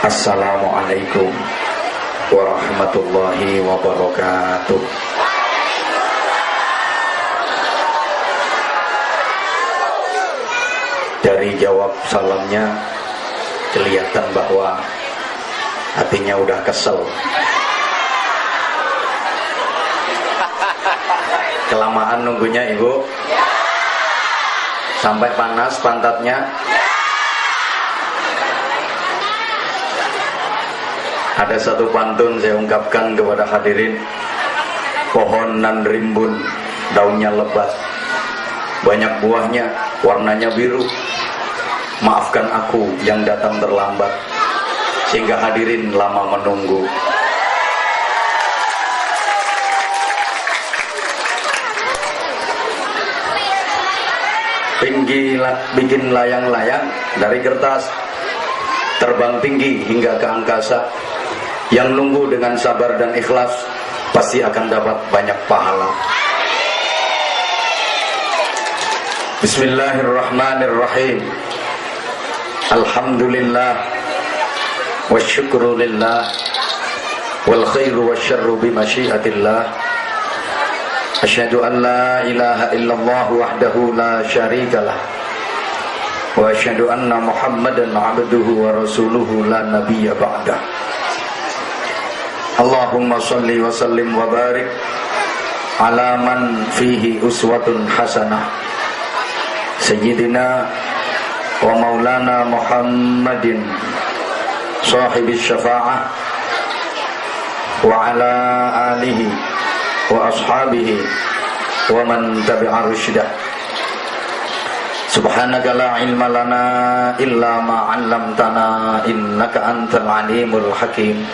Assalamualaikum warahmatullahi wabarakatuh. Dari jawab salamnya kelihatan bahwa hatinya udah kesel. Kelamaan nunggunya ibu, sampai panas pantatnya. Ada satu pantun saya ungkapkan kepada hadirin. Pohon nan rimbun, daunnya lebat, banyak buahnya, warnanya biru. Maafkan aku yang datang terlambat, sehingga hadirin lama menunggu. Bikin layang-layang dari kertas, terbang tinggi hingga ke angkasa. Yang nunggu dengan sabar dan ikhlas pasti akan dapat banyak pahala. Bismillahirrahmanirrahim. Alhamdulillah wa syukrulillah wal khairu wa syarru bimasyiatillah. Asyhadu an la ilaha illallah wahdahu la syarikalah wa asyhadu anna Muhammadan abduhu wa rasuluhu la nabiyya ba'dah. Allahumma salli wa sallim wa barik ala man fihi uswatun hasanah Sayyidina wa maulana Muhammadin sahibis syafa'ah wa ala alihi wa ashabihi wa man tabi'a rusydah. Subhanaka la ilma lana illa ma 'allamtana innaka antal alimul hakim.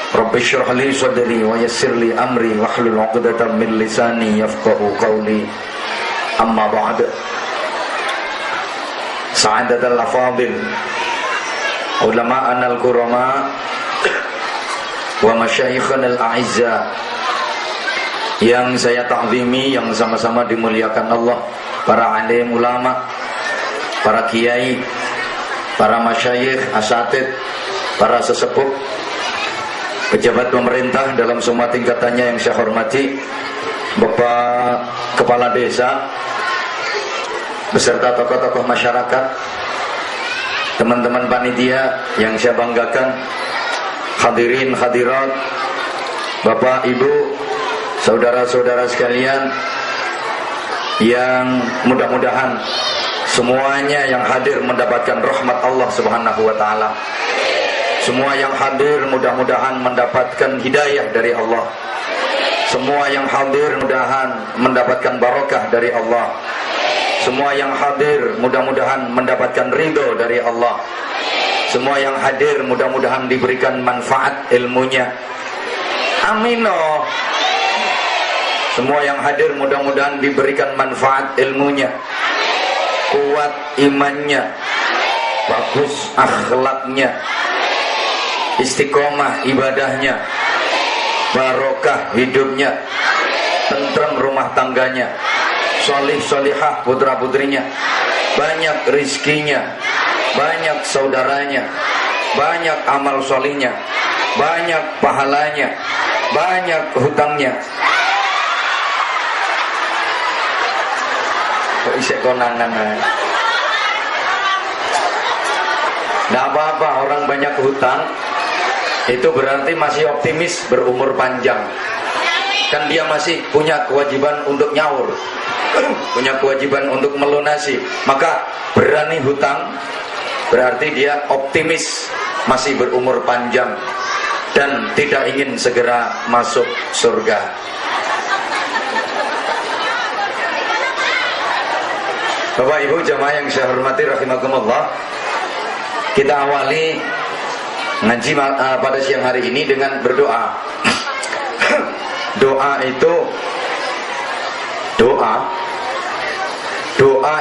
Rabbi syrah li sadri wa yassir li amri wahlul 'uqdatam min lisani yafqahu qawli. Amma ba'd. Sa'adatul afadil, ulama'ana al-kurama wa masyayikhana al-a'izza yang saya ta'zimi, yang sama-sama dimuliakan Allah, para alim ulama, para kiai, para masyayikh, asatid, para sesepuh, pejabat pemerintah dalam semua tingkatannya yang saya hormati, Bapak Kepala Desa beserta tokoh-tokoh masyarakat, teman-teman panitia yang saya banggakan, hadirin hadirat, Bapak Ibu, saudara-saudara sekalian, yang mudah-mudahan semuanya yang hadir mendapatkan rahmat Allah Subhanahu wa taala. Semua yang hadir mudah-mudahan mendapatkan hidayah dari Allah. Semua yang hadir mudah-mudahan mendapatkan barakah dari Allah. Semua yang hadir mudah-mudahan mendapatkan ridho dari Allah. Semua yang hadir mudah-mudahan diberikan manfaat ilmunya. Amin. Semua yang hadir mudah-mudahan diberikan manfaat ilmunya, kuat imannya, bagus akhlaknya, istiqomah ibadahnya, barokah hidupnya, tentrem rumah tangganya, sholih sholihah putra putrinya, banyak rizkinya, banyak saudaranya, banyak amal sholihnya, banyak pahalanya, banyak hutangnya. Kok isek konangan Nggak apa-apa, orang banyak hutang itu berarti masih optimis berumur panjang. Kan dia masih punya kewajiban untuk nyaur, punya kewajiban untuk melunasi. Maka berani hutang berarti dia optimis masih berumur panjang dan tidak ingin segera masuk surga. Bapak Ibu jamaah yang saya hormati rahimakumullah, kita awali ngaji pada siang hari ini dengan berdoa. Doa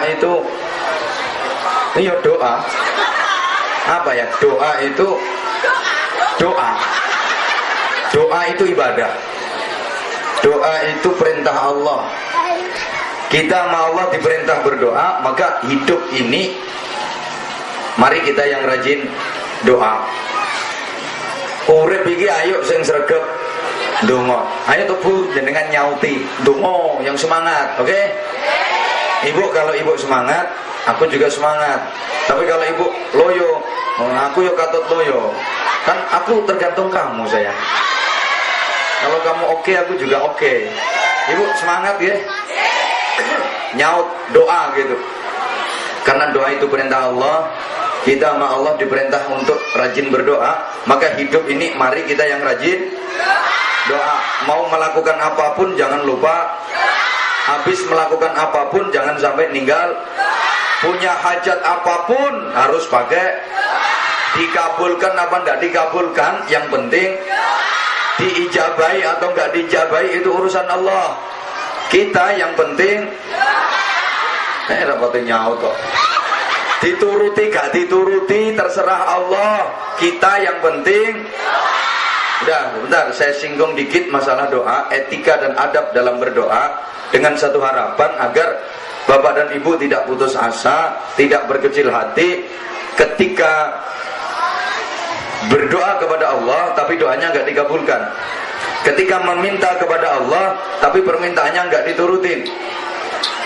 itu iya doa. Apa ya? Doa itu doa itu ibadah. Doa itu perintah Allah. Kita sama Allah diperintah berdoa, maka hidup ini mari kita yang rajin doa. Urip iki ayo sing sregep ndonga. Ayo tuh Bu jenengan nyauti ndonga yang semangat, oke? Okay? Ibu kalau ibu semangat, aku juga semangat. Tapi kalau ibu loyo, aku yo katut loyo. Kan aku tergantung kamu sayang. Kalau kamu oke, aku juga oke. Ibu semangat ya. Nyaut doa gitu. Karena doa itu perintah Allah. Kita sama Allah diperintah untuk rajin berdoa. Maka hidup ini mari kita yang rajin doa. Mau melakukan apapun jangan lupa. Habis melakukan apapun jangan sampai ninggal. Punya hajat apapun harus pakai. Dikabulkan apa enggak dikabulkan, yang penting diijabahi atau enggak diijabahi itu urusan Allah. Kita yang penting rapatnya nyaut kok. Dituruti gak dituruti terserah Allah. Kita yang penting. Udah, bentar saya singgung dikit masalah doa, etika dan adab dalam berdoa, dengan satu harapan agar Bapak dan Ibu tidak putus asa, tidak berkecil hati ketika berdoa kepada Allah tapi doanya nggak dikabulkan. Ketika meminta kepada Allah tapi permintaannya nggak diturutin.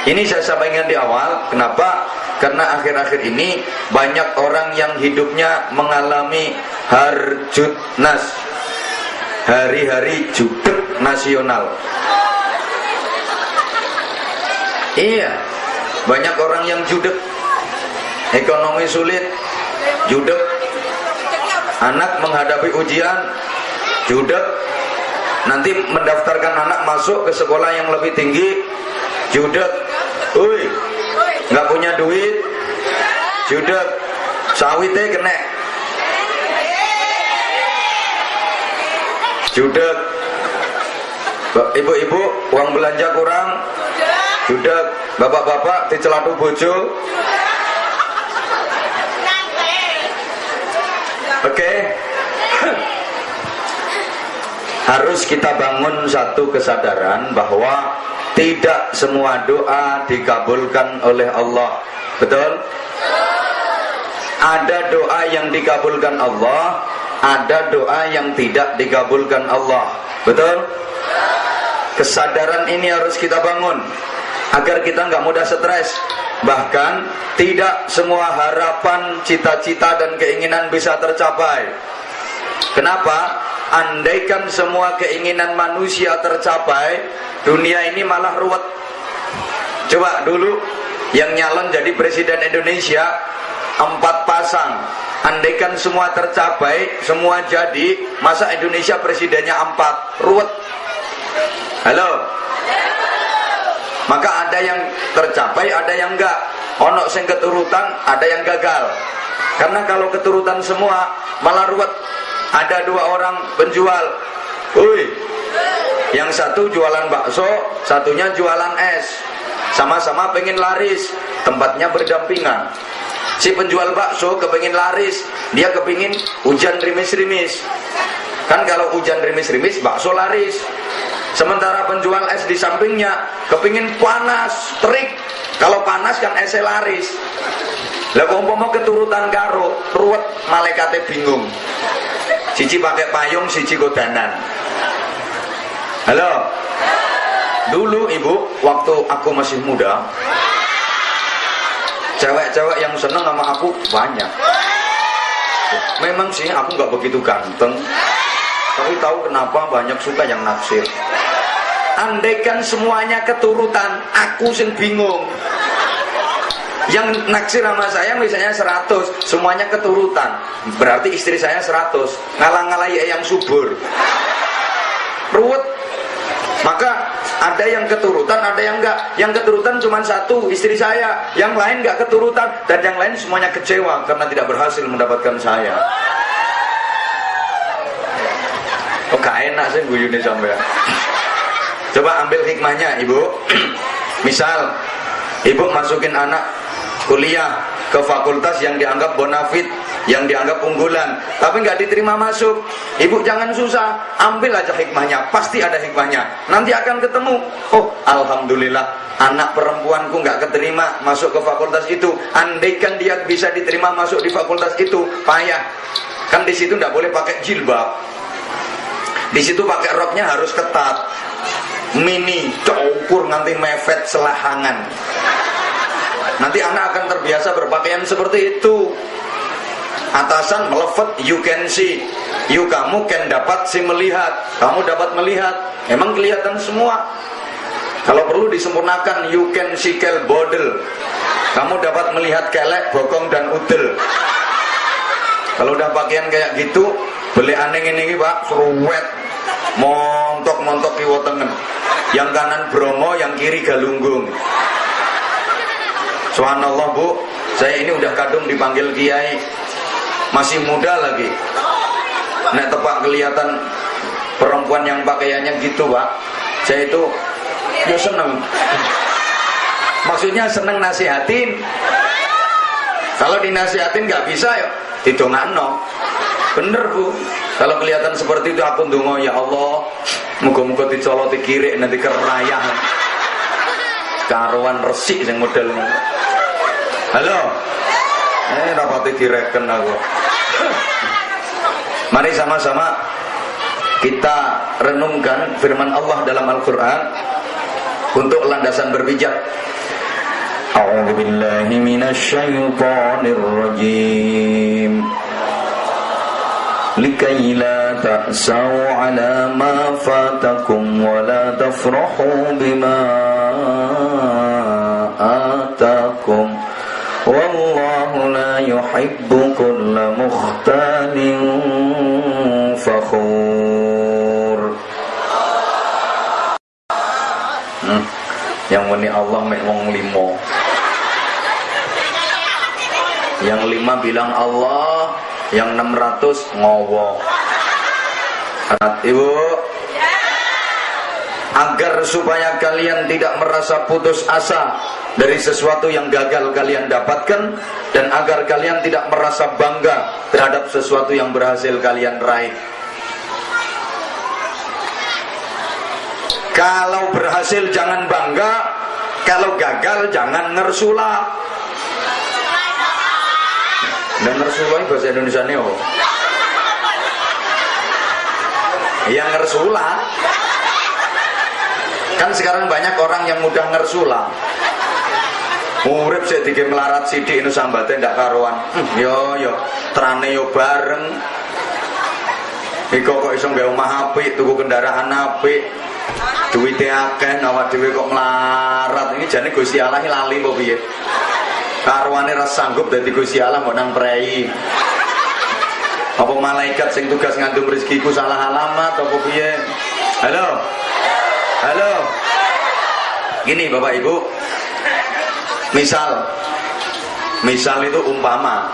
Ini saya sampaikan di awal. Kenapa? Karena akhir-akhir ini banyak orang yang hidupnya mengalami harjut nas, hari-hari judek nasional. Iya, banyak orang yang judek, ekonomi sulit, judek, anak menghadapi ujian, judek, nanti mendaftarkan anak masuk ke sekolah yang lebih tinggi, judek, nggak punya duit, judek, sawitnya kena, judek, ibu-ibu uang belanja kurang, judek, bapak-bapak dicelatu bojo. Oke. Harus kita bangun satu kesadaran bahwa tidak semua doa dikabulkan oleh Allah. Betul? Ada doa yang dikabulkan Allah, ada doa yang tidak dikabulkan Allah. Betul? Kesadaran ini harus kita bangun agar kita nggak mudah stres. Bahkan tidak semua harapan, cita-cita dan keinginan bisa tercapai. Kenapa? Andaikan semua keinginan manusia tercapai, dunia ini malah ruwet. Coba dulu yang nyalon jadi presiden Indonesia 4 pasang. Andaikan semua tercapai, semua jadi, masa Indonesia presidennya 4? Ruwet. Halo? Maka ada yang tercapai, ada yang enggak. Ono sing keturutan, ada yang gagal. Karena kalau keturutan semua malah ruwet. Ada 2 orang penjual. Yang satu jualan bakso, satunya jualan es. Sama-sama pengen laris, tempatnya berdampingan. Si penjual bakso kepengin laris, dia kepingin hujan rimis-rimis. Kan kalau hujan rimis-rimis, bakso laris. Sementara penjual es di sampingnya kepingin panas, terik. Kalau panas kan esnya laris. Lah kok umpama keturutan karo, ruwet, malaikate bingung. Siji pakai payung, siji godanan. Halo. Dulu ibu, waktu aku masih muda, cewek-cewek yang seneng sama aku banyak. Memang sih aku nggak begitu ganteng, tapi tahu kenapa banyak suka yang naksir. Andaikan semuanya keturutan, aku sing bingung. Yang naksir sama saya misalnya 100, semuanya keturutan, berarti istri saya 100, ngalah-ngalahi yang subur, ruwet. Maka ada yang keturutan, ada yang enggak. Yang keturutan cuma 1, istri saya. Yang lain enggak keturutan, dan yang lain semuanya kecewa karena tidak berhasil mendapatkan saya. Oh gak enak sih guyune sampean. Coba ambil hikmahnya ibu. Misal ibu masukin anak kuliah ke fakultas yang dianggap bonafit, yang dianggap unggulan, tapi nggak diterima masuk. Ibu jangan susah, ambil aja hikmahnya, pasti ada hikmahnya. Nanti akan ketemu. Oh, alhamdulillah, anak perempuanku nggak keterima masuk ke fakultas itu. Andaikan dia bisa diterima masuk di fakultas itu, payah. Kan di situ nggak boleh pakai jilbab. Di situ pakai roknya harus ketat, mini, cukur nganti mepet selahangan. Nanti anak akan terbiasa berpakaian seperti itu. Atasan melevet, you can see. You kamu can dapat si melihat. Kamu dapat melihat. Emang kelihatan semua. Kalau perlu disempurnakan, you can see kel bodel. Kamu dapat melihat kelek, bokong dan udel. Kalau udah pakaian kayak gitu, beli aneh ini Pak, seruwet, montok kiwa tengen. Yang kanan Bromo, yang kiri Galunggung. Subhanallah Bu, saya ini udah kadung dipanggil kiai, masih muda lagi. Nek tepak kelihatan perempuan yang pakaiannya gitu Pak, saya itu ya seneng. Maksudnya seneng nasihatin. Kalau dinasihatin nggak bisa ya didongakno. Bener Bu, kalau kelihatan seperti itu aku ndonga, ya Allah, muga-muga dicoloti kiri nanti kerayahan. Karuan resik sing modelnya. Halo. Rapati direken aku. Mari sama-sama kita renungkan firman Allah dalam Al-Qur'an untuk landasan berpijak. A'udzu billahi minasyaitonir rajim. Likai la ta'sau 'ala ma fatakum wa la tafrahu bima atakum. Wallahu la yuhibbu kulla mukhtalin fakhur. Yang meni Allah mek wong limo. Yang 5 bilang Allah, yang 600 ngowo. Ibu, agar supaya kalian tidak merasa putus asa dari sesuatu yang gagal kalian dapatkan, dan agar kalian tidak merasa bangga terhadap sesuatu yang berhasil kalian raih. Kalau berhasil jangan bangga, kalau gagal jangan ngersula. Dan ngersula ini bahasa Indonesia nih oh. Yang ngersula. Kan sekarang banyak orang yang mudah ngersula. Urip sik dike melarat sithik nu sambate ndak karuan. Yo trane yo bareng. Iko kok iso nggawe omah apik, tuku kendaraan apik. Duwite akeh awak dhewe kok melarat. Ini jane Gusti Allah lali apa piye? Karuane ra sanggup dadi Gusti Allah mbok nang prei. Apa malaikat sing tugas ngandung rezekiku salah alamat apa piye? Halo. Halo. Gini Bapak Ibu. Misal itu umpama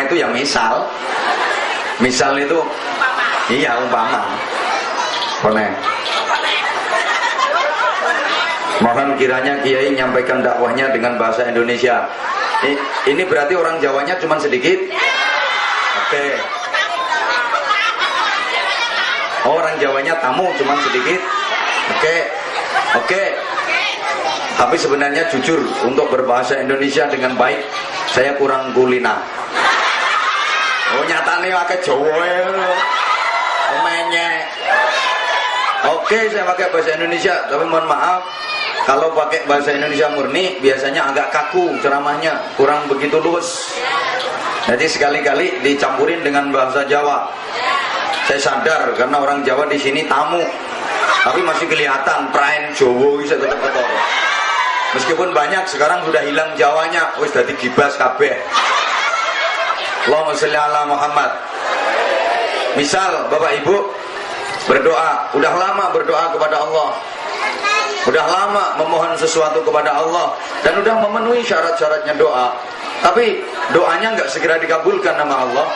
itu ya misal itu iya umpama. Boleh. Mohon kiranya Kiai menyampaikan dakwahnya dengan bahasa Indonesia. Ini berarti orang Jawanya cuma sedikit. Oke. Oh, orang Jawanya tamu cuma sedikit. Oke. Tapi sebenarnya jujur, untuk berbahasa Indonesia dengan baik saya kurang kulina. Oh nyatane pakai Jawa ya. Menyek. Oke, saya pakai bahasa Indonesia, tapi mohon maaf kalau pakai bahasa Indonesia murni biasanya agak kaku ceramahnya, kurang begitu luwes. Jadi sekali-kali dicampurin dengan bahasa Jawa. Saya sadar karena orang Jawa di sini tamu, tapi masih kelihatan praen Jawa bisa tetap ketara. Meskipun banyak sekarang sudah hilang Jawanya, wis dadi gibas kabeh. Allahumma sholli ala Muhammad. Misal Bapak Ibu berdoa, udah lama berdoa kepada Allah, udah lama memohon sesuatu kepada Allah, dan udah memenuhi syarat-syaratnya doa, tapi doanya nggak segera dikabulkan sama Allah,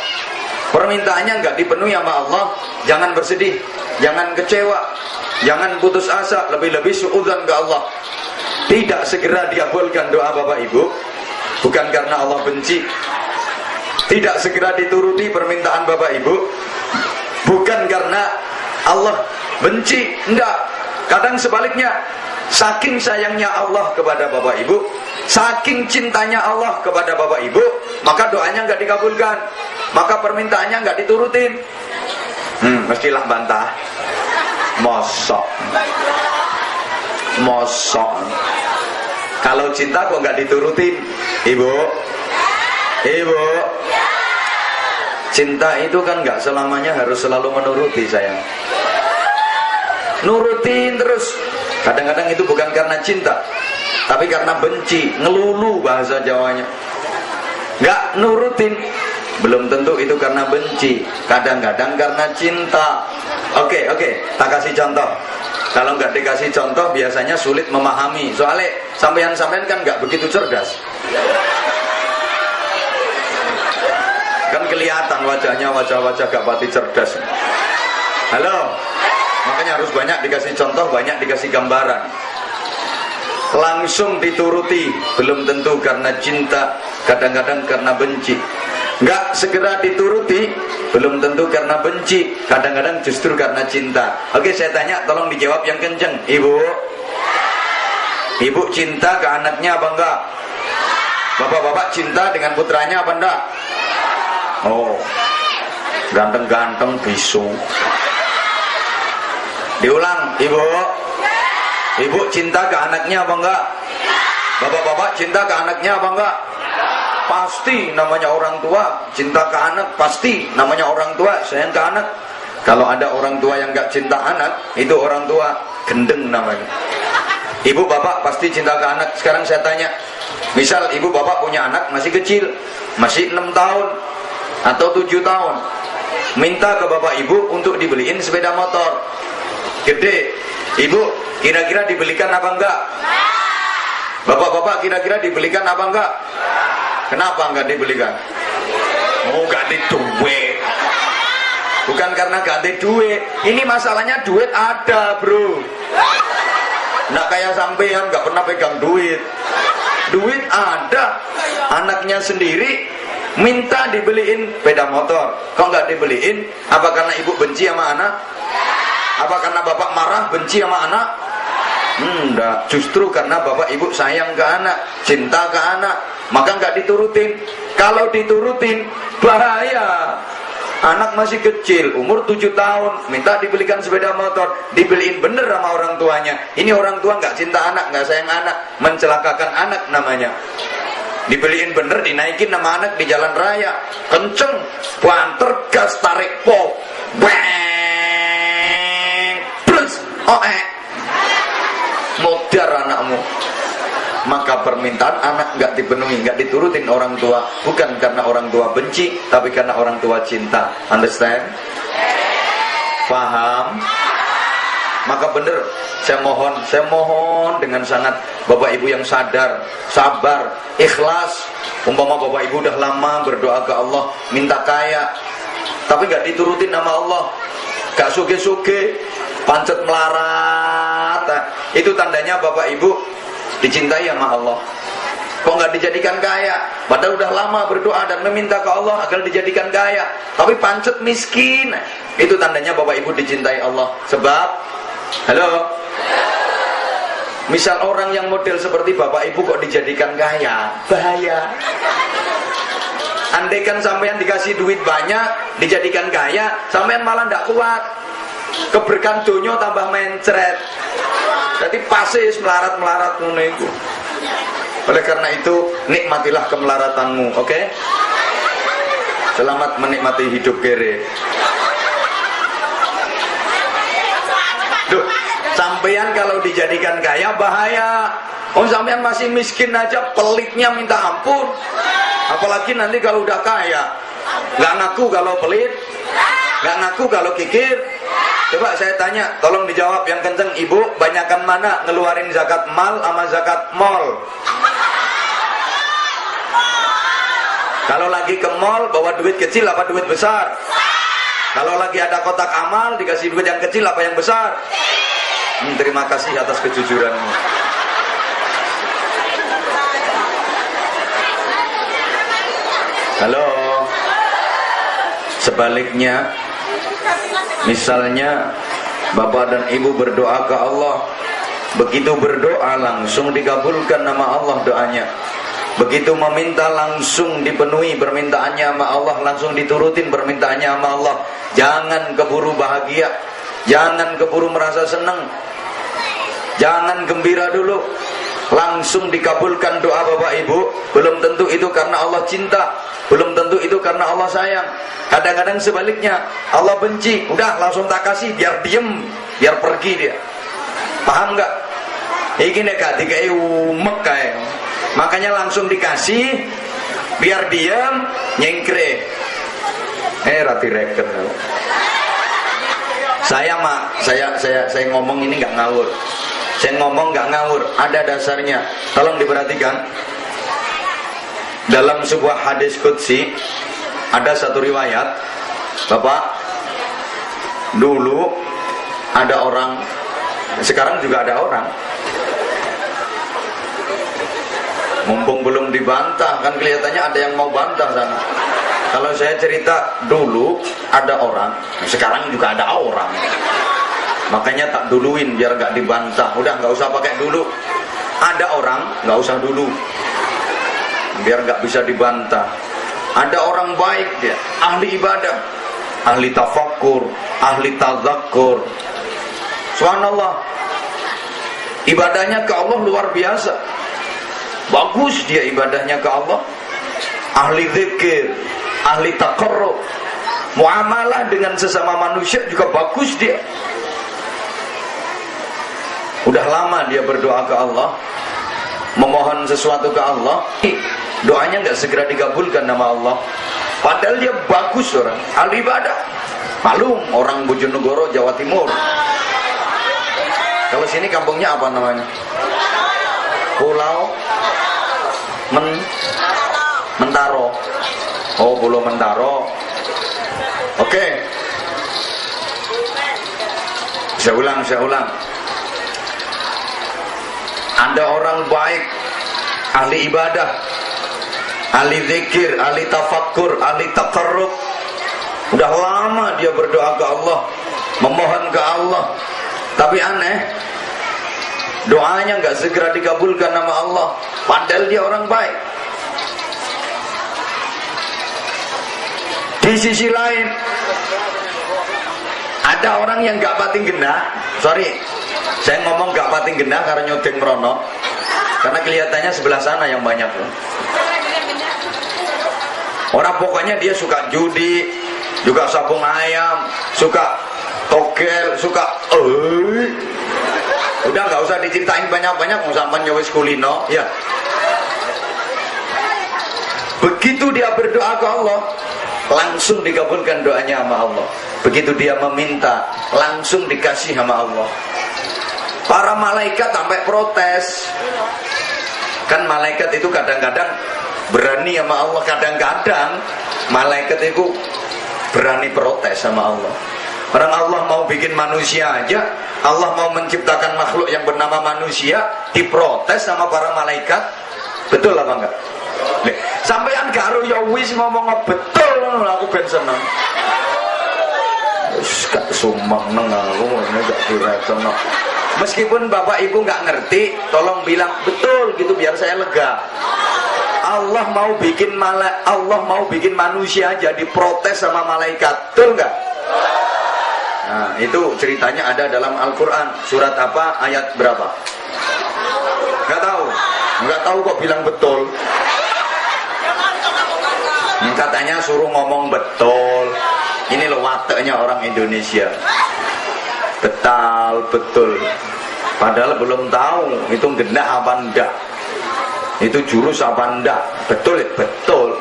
permintaannya nggak dipenuhi sama Allah. Jangan bersedih, jangan kecewa, jangan putus asa, lebih-lebih suudzon ke Allah. Tidak segera dikabulkan doa Bapak Ibu, bukan karena Allah benci. Tidak segera dituruti permintaan Bapak Ibu, bukan karena Allah benci, enggak. Kadang sebaliknya, saking sayangnya Allah kepada Bapak Ibu, saking cintanya Allah kepada Bapak Ibu, maka doanya enggak dikabulkan, maka permintaannya enggak diturutin. Mestilah bantah. Mosok kalau cinta kok nggak diturutin, ibu? Cinta itu kan nggak selamanya harus selalu menuruti, sayang. Nurutin terus, kadang-kadang itu bukan karena cinta, tapi karena benci, ngelulu bahasa Jawanya. Nggak nurutin, belum tentu itu karena benci, kadang-kadang karena cinta. Oke, tak kasih contoh. Kalau nggak dikasih contoh biasanya sulit memahami. Soalnya sampean-sampean kan nggak begitu cerdas. Kan kelihatan wajahnya wajah-wajah gak pati cerdas. Halo? Makanya harus banyak dikasih contoh, banyak dikasih gambaran. Langsung dituruti belum tentu karena cinta, kadang-kadang karena benci. Nggak segera dituruti belum tentu karena benci, kadang-kadang justru karena cinta. Oke, saya tanya, tolong dijawab yang kenceng. Ibu cinta ke anaknya apa enggak? Bapak-bapak cinta dengan putranya apa enggak? Oh, ganteng-ganteng bisu. Diulang, ibu cinta ke anaknya apa enggak? Bapak-bapak cinta ke anaknya apa enggak? Pasti namanya orang tua cinta ke anak, pasti namanya orang tua sayang ke anak. Kalau ada orang tua yang gak cinta anak, itu orang tua gendeng namanya. Ibu bapak pasti cinta ke anak. Sekarang saya tanya, misal ibu bapak punya anak masih kecil, masih 6 tahun atau 7 tahun, minta ke bapak ibu untuk dibeliin sepeda motor gede, ibu kira-kira dibelikan apa enggak? Bapak-bapak kira-kira dibelikan apa enggak? Kenapa enggak dibelikan? Oh, enggak ada duit. Bukan karena enggak ada duit. Ini masalahnya duit ada, bro. Enggak kayak sampean enggak pernah pegang duit. Duit ada. Anaknya sendiri minta dibeliin sepeda motor. Kok enggak dibeliin? Apa karena ibu benci sama anak? Apa karena bapak marah benci sama anak? Enggak, justru karena bapak ibu sayang ke anak, cinta ke anak, maka enggak diturutin. Kalau diturutin bahaya. Anak masih kecil, umur 7 tahun, minta dibelikan sepeda motor, dibeliin bener sama orang tuanya. Ini orang tua enggak cinta anak, enggak sayang anak, mencelakakan anak namanya. Dibeliin bener, dinaikin nama anak di jalan raya, kenceng, banter, gas, tarik pop, bang, plus, modar anakmu. Maka permintaan anak nggak dipenuhi, nggak diturutin orang tua, bukan karena orang tua benci, tapi karena orang tua cinta. Understand? Paham? Maka bener, saya mohon dengan sangat bapak ibu yang sadar, sabar, ikhlas. Umpama bapak ibu udah lama berdoa ke Allah minta kaya, tapi nggak diturutin nama Allah, nggak suge-suge, pancet melarat, itu tandanya bapak ibu dicintai sama Allah. Kok nggak dijadikan kaya? Padahal udah lama berdoa dan meminta ke Allah agar dijadikan kaya, tapi pancet miskin. Itu tandanya bapak ibu dicintai Allah. Sebab, halo, misal orang yang model seperti bapak ibu kok dijadikan kaya, bahaya. Andaikan sampean dikasih duit banyak, dijadikan kaya, sampean malah ndak kuat. Keberkahan dunia tambah mencret. Jadi pasis melarat-melarat ngono iku. Oleh karena itu, nikmatilah kemelaratanmu, oke? Selamat menikmati hidup kere. Duh, sampean kalau dijadikan kaya bahaya. Oh, sampean masih miskin aja pelitnya minta ampun. Apalagi nanti kalau udah kaya. Gak ngaku kalau pelit, gak ngaku kalau kikir. Coba saya tanya, tolong dijawab yang kenceng, ibu, banyakan mana ngeluarin zakat mal sama zakat mall? Kalau lagi ke mall bawa duit kecil apa duit besar? Kalau lagi ada kotak amal dikasih duit yang kecil apa yang besar? Terima kasih atas kejujuranmu. Halo. Sebaliknya, misalnya bapak dan ibu berdoa ke Allah, begitu berdoa langsung dikabulkan nama Allah doanya. Begitu meminta langsung dipenuhi permintaannya sama Allah, langsung diturutin permintaannya sama Allah. Jangan keburu bahagia, jangan keburu merasa senang, jangan gembira dulu. Langsung dikabulkan doa bapak ibu, belum tentu itu karena Allah cinta, belum tentu itu karena Allah sayang. Kadang-kadang sebaliknya, Allah benci, udah langsung tak kasih biar diem, biar pergi dia. Paham nggak? Iki nek gak dikai umek kae. Makanya langsung dikasih biar diem, nyengkre. Rati reken. Saya ngomong ini nggak ngawur. Saya ngomong nggak ngawur, ada dasarnya. Tolong diperhatikan. Dalam sebuah hadis qudsi ada satu riwayat, Bapak, dulu ada orang, sekarang juga ada orang. Mumpung belum dibantah, kan kelihatannya ada yang mau bantah sana. Kalau saya cerita dulu ada orang, sekarang juga ada orang. Makanya tak duluin biar gak dibantah. Udah gak usah pakai dulu. Ada orang, gak usah dulu, biar gak bisa dibantah. Ada orang baik dia, ahli ibadah, ahli tafakkur, ahli tazakkur. Subhanallah, ibadahnya ke Allah luar biasa. Bagus dia ibadahnya ke Allah. Ahli zikir, ahli taqarrub, muamalah dengan sesama manusia juga bagus dia. Udah lama dia berdoa ke Allah, memohon sesuatu ke Allah, doanya nggak segera dikabulkan nama Allah. Padahal dia bagus orang, ahli ibadah. Malum orang Bojonegoro, Jawa Timur. Kalau sini kampungnya apa namanya? Pulau Mentaro. Oh, Pulau Mentaro. Oke. Saya ulang. Ada orang baik, ahli ibadah, ahli zikir, ahli tafakkur, ahli taqarrub. Udah lama dia berdoa ke Allah, memohon ke Allah. Tapi aneh, doanya nggak segera dikabulkan nama Allah. Padahal dia orang baik. Di sisi lain, ada orang yang nggak pating genah. Sorry, saya ngomong gak pating genah karena nyodeng merono, karena kelihatannya sebelah sana yang banyak. Orang pokoknya dia suka judi, juga sabung ayam, suka togel, suka udah gak usah diceritain banyak-banyak, mau sampai nyawis kulino ya. Begitu dia berdoa ke Allah, langsung dikabulkan doanya sama Allah. Begitu dia meminta, langsung dikasih sama Allah. Para malaikat sampai protes. Kan malaikat itu kadang-kadang berani sama Allah, kadang-kadang malaikat itu berani protes sama Allah. Orang Allah mau bikin manusia aja, Allah mau menciptakan makhluk yang bernama manusia, diprotes sama para malaikat. Betul apa enggak? Sampean karo ya wis ngomong betul, aku ben seneng. Wis gak sumbang nang aku gak diretono. Meskipun bapak ibu nggak ngerti, tolong bilang betul gitu biar saya lega. Allah mau bikin manusia jadi protes sama malaikat, betul nggak? Nah, itu ceritanya ada dalam Al-Quran. Surat apa? Ayat berapa? Nggak tahu kok bilang betul. Katanya suruh ngomong betul. Ini loh wateknya orang Indonesia. Betul. Padahal belum tahu itu gendah apa enggak, itu jurus apa enggak. Betul.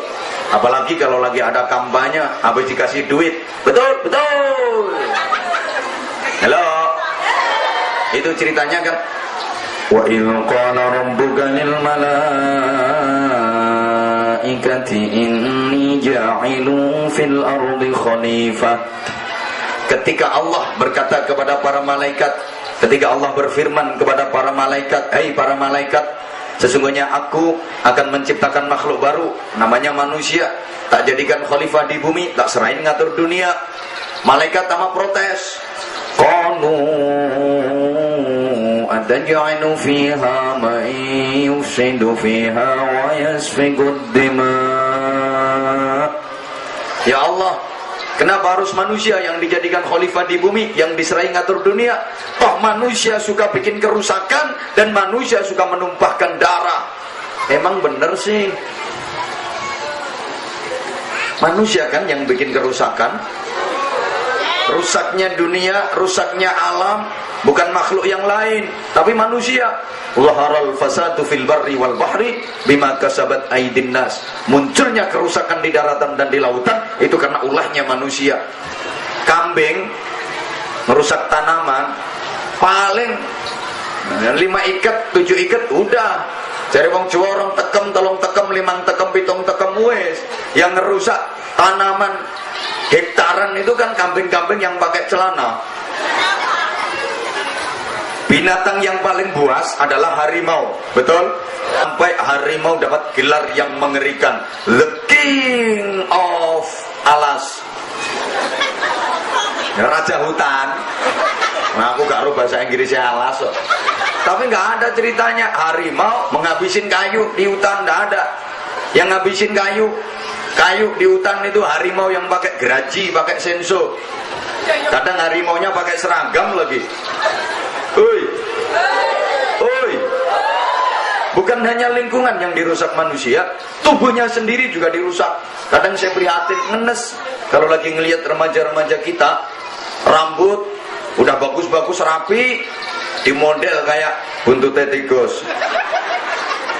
Apalagi kalau lagi ada kampanye, habis dikasih duit, betul. Halo, itu ceritanya kan. Wa in qala rabbuka lil malaikati inni ja'ilun fil ardi khalifah. Ketika Allah berkata kepada para malaikat, ketika Allah berfirman kepada para malaikat, "Hai para malaikat, Sesungguhnya aku akan menciptakan makhluk baru, namanya manusia. Tak jadikan khalifah di bumi, tak serahin ngatur dunia. Malaikat sama protes. Qalu ataj'alu fiha man yufsidu fiha wa yasfikud dima. Ya Allah, kenapa harus manusia yang dijadikan khalifah di bumi, yang diserahi ngatur dunia? Toh manusia suka bikin kerusakan dan manusia suka menumpahkan darah. Emang bener sih? Manusia kan yang bikin kerusakan. Rusaknya dunia, rusaknya alam, bukan makhluk yang lain, tapi manusia. Zaharal fasadu fil barri wal bahri bima kasabat aydin nas. Munculnya kerusakan di daratan dan di lautan itu karena ulahnya manusia. Kambing merusak tanaman, paling 5 ikat, 7 ikat udah. Cari wong Jawa orang tekem, tolong tekem, 5 tekem, 7 tekem wes. Yang ngerusak tanaman hektaran itu kan kambing-kambing yang pakai celana. Binatang yang paling buas adalah harimau, betul? Sampai harimau dapat gelar yang mengerikan, The King of Alas, Raja Hutan. Nah, aku gak tahu bahasa Inggrisnya alas, tapi nggak ada ceritanya harimau menghabisin kayu di hutan, nggak ada. Yang ngabisin kayu di hutan itu harimau yang pakai geraji, pakai senso. Kadang harimaunya pakai seragam lagi. Oi. Bukan hanya lingkungan yang dirusak manusia, tubuhnya sendiri juga dirusak. Kadang saya prihatin, ngenes kalau lagi ngelihat remaja-remaja kita, rambut udah bagus-bagus rapi, di model kayak buntutnya tikus.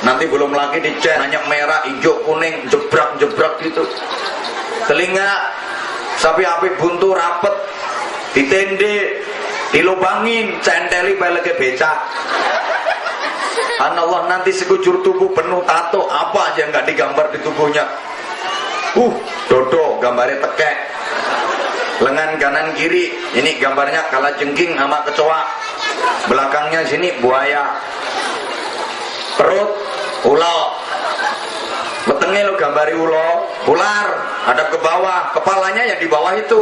Nanti belum lagi dicat, hanya merah, hijau, kuning, jebrak-jebrak gitu. Telinga sapi api buntu rapet, ditende, dilubangin, centeli peleke becak. Allah, nanti sekujur tubuh penuh tato, apa aja nggak digambar di tubuhnya. Dodo, gambarnya tekek. Lengan kanan kiri, ini gambarnya kalajengking sama kecoa. Belakangnya sini buaya. Perut, ulo. Wetenge lo gambari ulo, ular, ada ke bawah, kepalanya ya di bawah itu.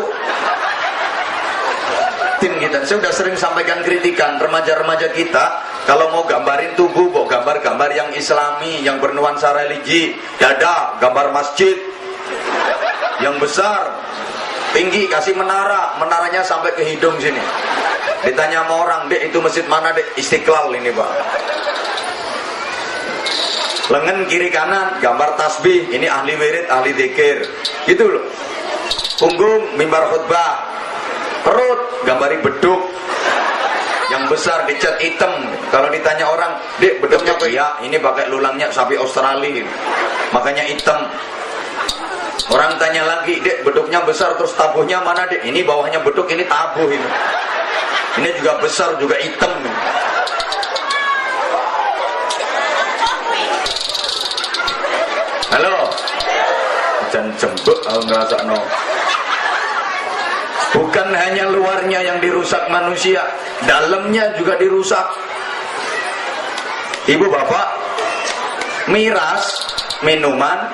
Tim kita, saya sudah sering sampaikan kritikan remaja-remaja kita kalau mau gambarin tubuh, mau gambar-gambar yang islami, yang bernuansa religi. Dada, gambar masjid yang besar, tinggi, kasih menara, menaranya sampai ke hidung sini. Ditanya sama orang, dek itu masjid mana dek? Istiqlal ini pak. Lengan kiri kanan gambar tasbih, ini ahli wirid, ahli zikir, gitu loh. Punggung mimbar khutbah. Perut gambari beduk yang besar dicat hitam. Kalau ditanya orang, dek beduknya apa? Ya ini pakai lulangnya sapi Australia, makanya hitam. Orang tanya lagi, dek beduknya besar terus tabuhnya mana dek? Ini bawahnya beduk, ini tabuh ini. Ini juga besar juga hitam. Halo, jangan jembek aku ngerasa no. Bukan hanya luarnya yang dirusak manusia, dalamnya juga dirusak. Ibu bapak, miras minuman,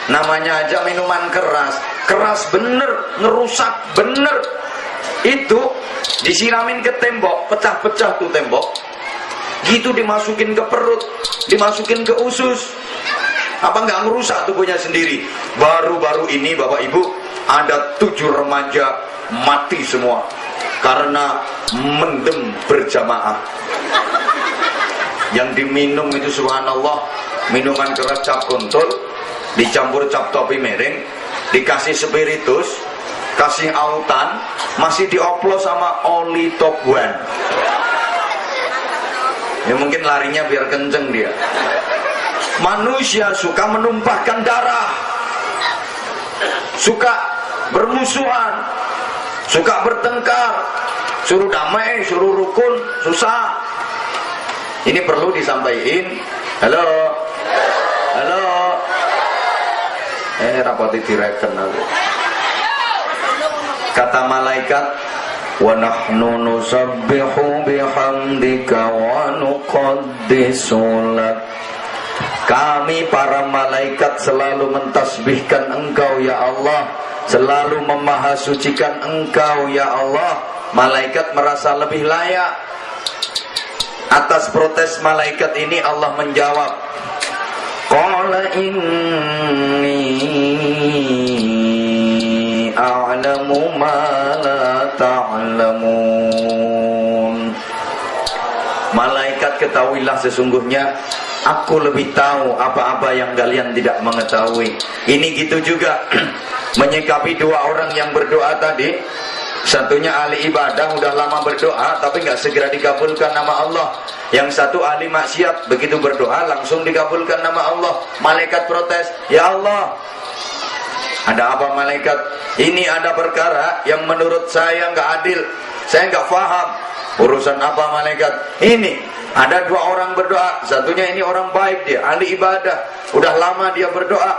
namanya aja minuman keras, keras bener, ngerusak bener. Itu disiramin ke tembok, pecah-pecah tuh tembok, gitu dimasukin ke perut, dimasukin ke usus. Apa nggak merusak tubuhnya sendiri? Baru-baru ini bapak ibu, ada 7 remaja mati semua karena mendem berjamaah. Yang diminum itu subhanallah, minuman keras cap kontol, dicampur cap topi miring, dikasih spiritus, kasih autan, masih dioplos sama oli top one. Ya mungkin larinya biar kenceng dia. Manusia suka menumpahkan darah, suka bermusuhan, suka bertengkar, suruh damai, suruh rukun, susah. Ini perlu disampaikan. Halo, halo. Rapati direken aku. Kata malaikat, wa nahnu nusabbihu bihamdika wa nuqaddisu lak. Kami para malaikat selalu mentasbihkan Engkau ya Allah, selalu memahasucikan Engkau ya Allah. Malaikat merasa lebih layak. Atas protes malaikat ini Allah menjawab, qala inni a'lamu ma la ta'lamun. Malaikat, ketahuilah sesungguhnya aku lebih tahu apa-apa yang kalian tidak mengetahui. Ini gitu juga menyikapi dua orang yang berdoa tadi. Satunya ahli ibadah, udah lama berdoa tapi nggak segera dikabulkan nama Allah. Yang satu ahli maksiat, begitu berdoa langsung dikabulkan nama Allah. Malaikat protes, ya Allah, ada apa malaikat? Ini ada perkara yang menurut saya nggak adil, saya nggak paham. Urusan apa malaikat? Ini ada dua orang berdoa, satunya ini orang baik, dia ahli ibadah, udah lama dia berdoa,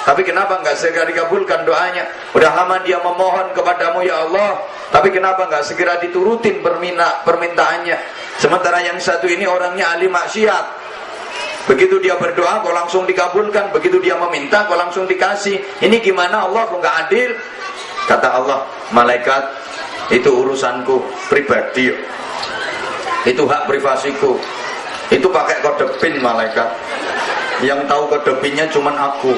tapi kenapa nggak segera dikabulkan doanya? Udah lama dia memohon kepadamu ya Allah, tapi kenapa nggak segera diturutin permintaannya? Sementara yang satu ini orangnya ahli maksiat, begitu dia berdoa kok langsung dikabulkan, begitu dia meminta kok langsung dikasih. Ini gimana Allah, kok nggak adil? Kata Allah, malaikat, itu urusanku pribadi, itu hak privasiku, itu pakai kode PIN malaikat. Yang tahu kode PIN-nya cuman aku.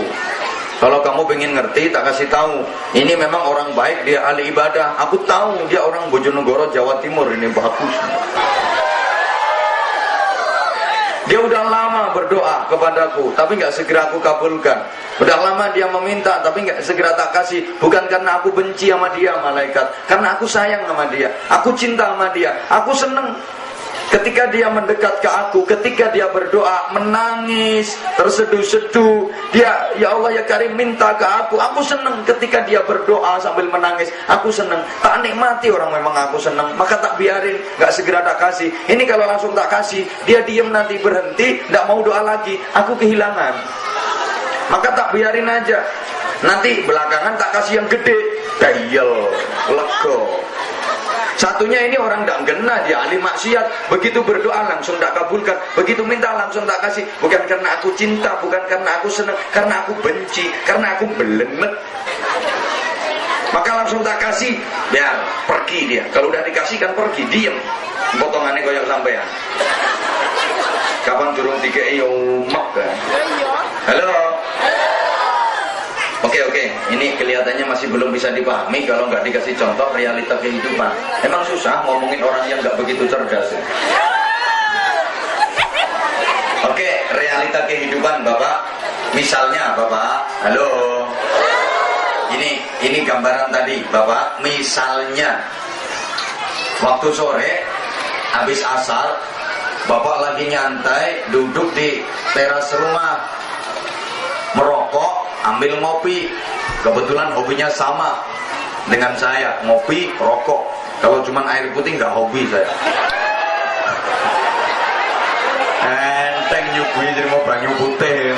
Kalau kamu pengen ngerti, tak kasih tahu. Ini memang orang baik, dia ahli ibadah. Aku tahu dia orang Bojonegoro, Jawa Timur, ini bagus. Dia udah lama berdoa kepadaku, tapi nggak segera aku kabulkan. Udah lama dia meminta, tapi nggak segera tak kasih. Bukan karena aku benci sama dia malaikat, karena aku sayang sama dia, aku cinta sama dia, aku seneng ketika dia mendekat ke aku, ketika dia berdoa, menangis, terseduh-seduh, dia, ya Allah ya Karim, minta ke aku seneng ketika dia berdoa sambil menangis, aku seneng, tak nikmati orang memang aku seneng, maka tak biarin, gak segera tak kasih. Ini kalau langsung tak kasih, dia diem nanti berhenti, gak mau doa lagi, aku kehilangan, maka tak biarin aja, nanti belakangan tak kasih yang gede, dayel, lego. Satunya ini orang tak gena, dia ahli maksiat, begitu berdoa langsung tak kabulkan, begitu minta langsung tak kasih. Bukan karena aku cinta, bukan karena aku senang, karena aku benci, karena aku belemet, maka langsung tak kasih, biar pergi dia. Kalau udah dikasih kan pergi, diem, potongannya koyak sampean. Kapan turun 3 mak kan? Halo. Oke, ini kelihatannya masih belum bisa dipahami kalau nggak dikasih contoh realita kehidupan. Emang susah ngomongin orang yang nggak begitu cerdas. Oke, realita kehidupan Bapak. Misalnya Bapak, halo. Ini gambaran tadi Bapak. Misalnya waktu sore habis asar, Bapak lagi nyantai duduk di teras rumah, merokok, ambil ngopi. Kebetulan hobinya sama dengan saya, ngopi, rokok. Kalau cuma air putih nggak hobi saya. Enteng nyubui jadi mau banyu putih.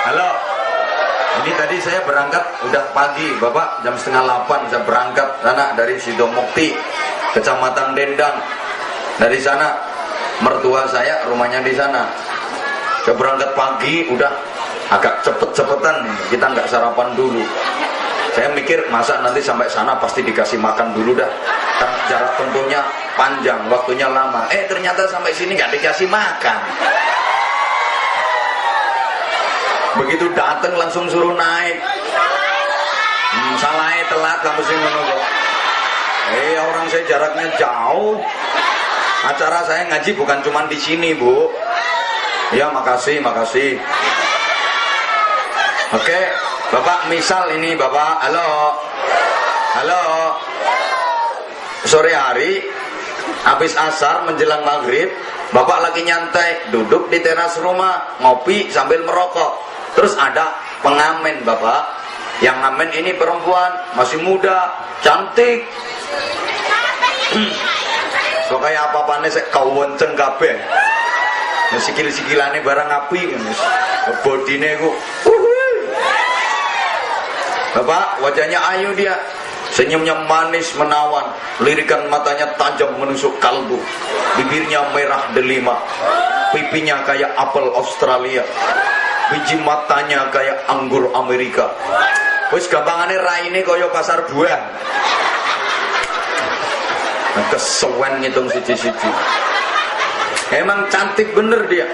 Halo, ini tadi saya berangkat udah pagi Bapak, jam 7:30 saya berangkat sana dari Sidomukti, Kecamatan Dendang. Dari sana mertua saya rumahnya di sana. Saya berangkat pagi, udah agak cepet-cepetan, kita nggak sarapan dulu. Saya mikir masa nanti sampai sana pasti dikasih makan dulu dah, kan jarak tempuhnya panjang, waktunya lama. Ternyata sampai sini nggak dikasih makan. Begitu datang langsung suruh naik. Salahnya telat kamu sih menunggu. Orang saya jaraknya jauh. Acara saya ngaji bukan cuma di sini Bu. Ya makasih. Oke, Bapak misal ini Bapak, halo. Sore hari, habis asar menjelang maghrib, Bapak lagi nyantai, duduk di teras rumah, ngopi sambil merokok. Terus ada pengamen Bapak, yang ngamen ini perempuan, masih muda, cantik. So kayak apa-apanya saya kawenceng kabeh. Sikil-sikilane barang api, bodine ku. Bapak, wajahnya ayu dia. Senyumnya manis menawan, lirikan matanya tajam menusuk kalbu, bibirnya merah delima, pipinya kayak apel Australia, biji matanya kayak anggur Amerika. Wis gampangane raine kaya pasar buah. Kesuwen ngitung siji-siji. Emang cantik bener dia.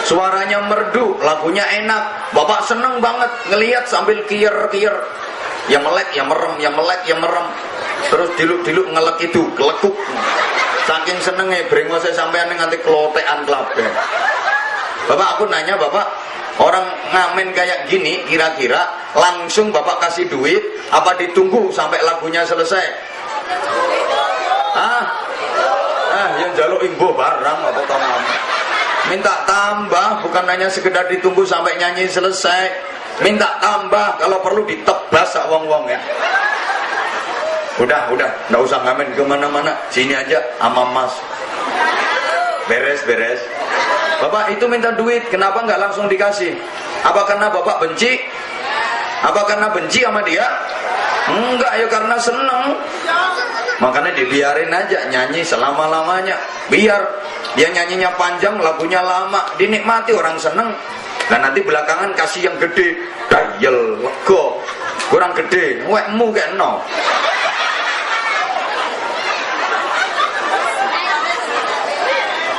Suaranya merdu, lagunya enak. Bapak seneng banget ngelihat sambil kiyer-kiyer. Ya melek, ya merem, ya melek, ya merem. Terus diluk-diluk ngelek itu, kelekuk. Saking senengnya brengose sampean nganti kelotekan klabe. Bapak, aku nanya Bapak, orang ngamen kayak gini kira-kira langsung Bapak kasih duit apa ditunggu sampai lagunya selesai? Yang jaluk imbo barang apa tambah? Minta tambah, bukan hanya sekedar ditunggu sampai nyanyi selesai. Minta tambah, kalau perlu ditebas sak wong-wong ya. Udah, nggak usah ngamen kemana-mana, sini aja sama Mas. Beres. Bapak itu minta duit, kenapa nggak langsung dikasih? Apa karena Bapak benci? Apa karena benci sama dia? Enggak, ya karena seneng. Makanya dibiarin aja nyanyi selama-lamanya. Biar dia nyanyinya panjang, lagunya lama, dinikmati, orang seneng. Nah nanti belakangan kasih yang gede, dayel, lego, kurang gede, wekmu kayak no.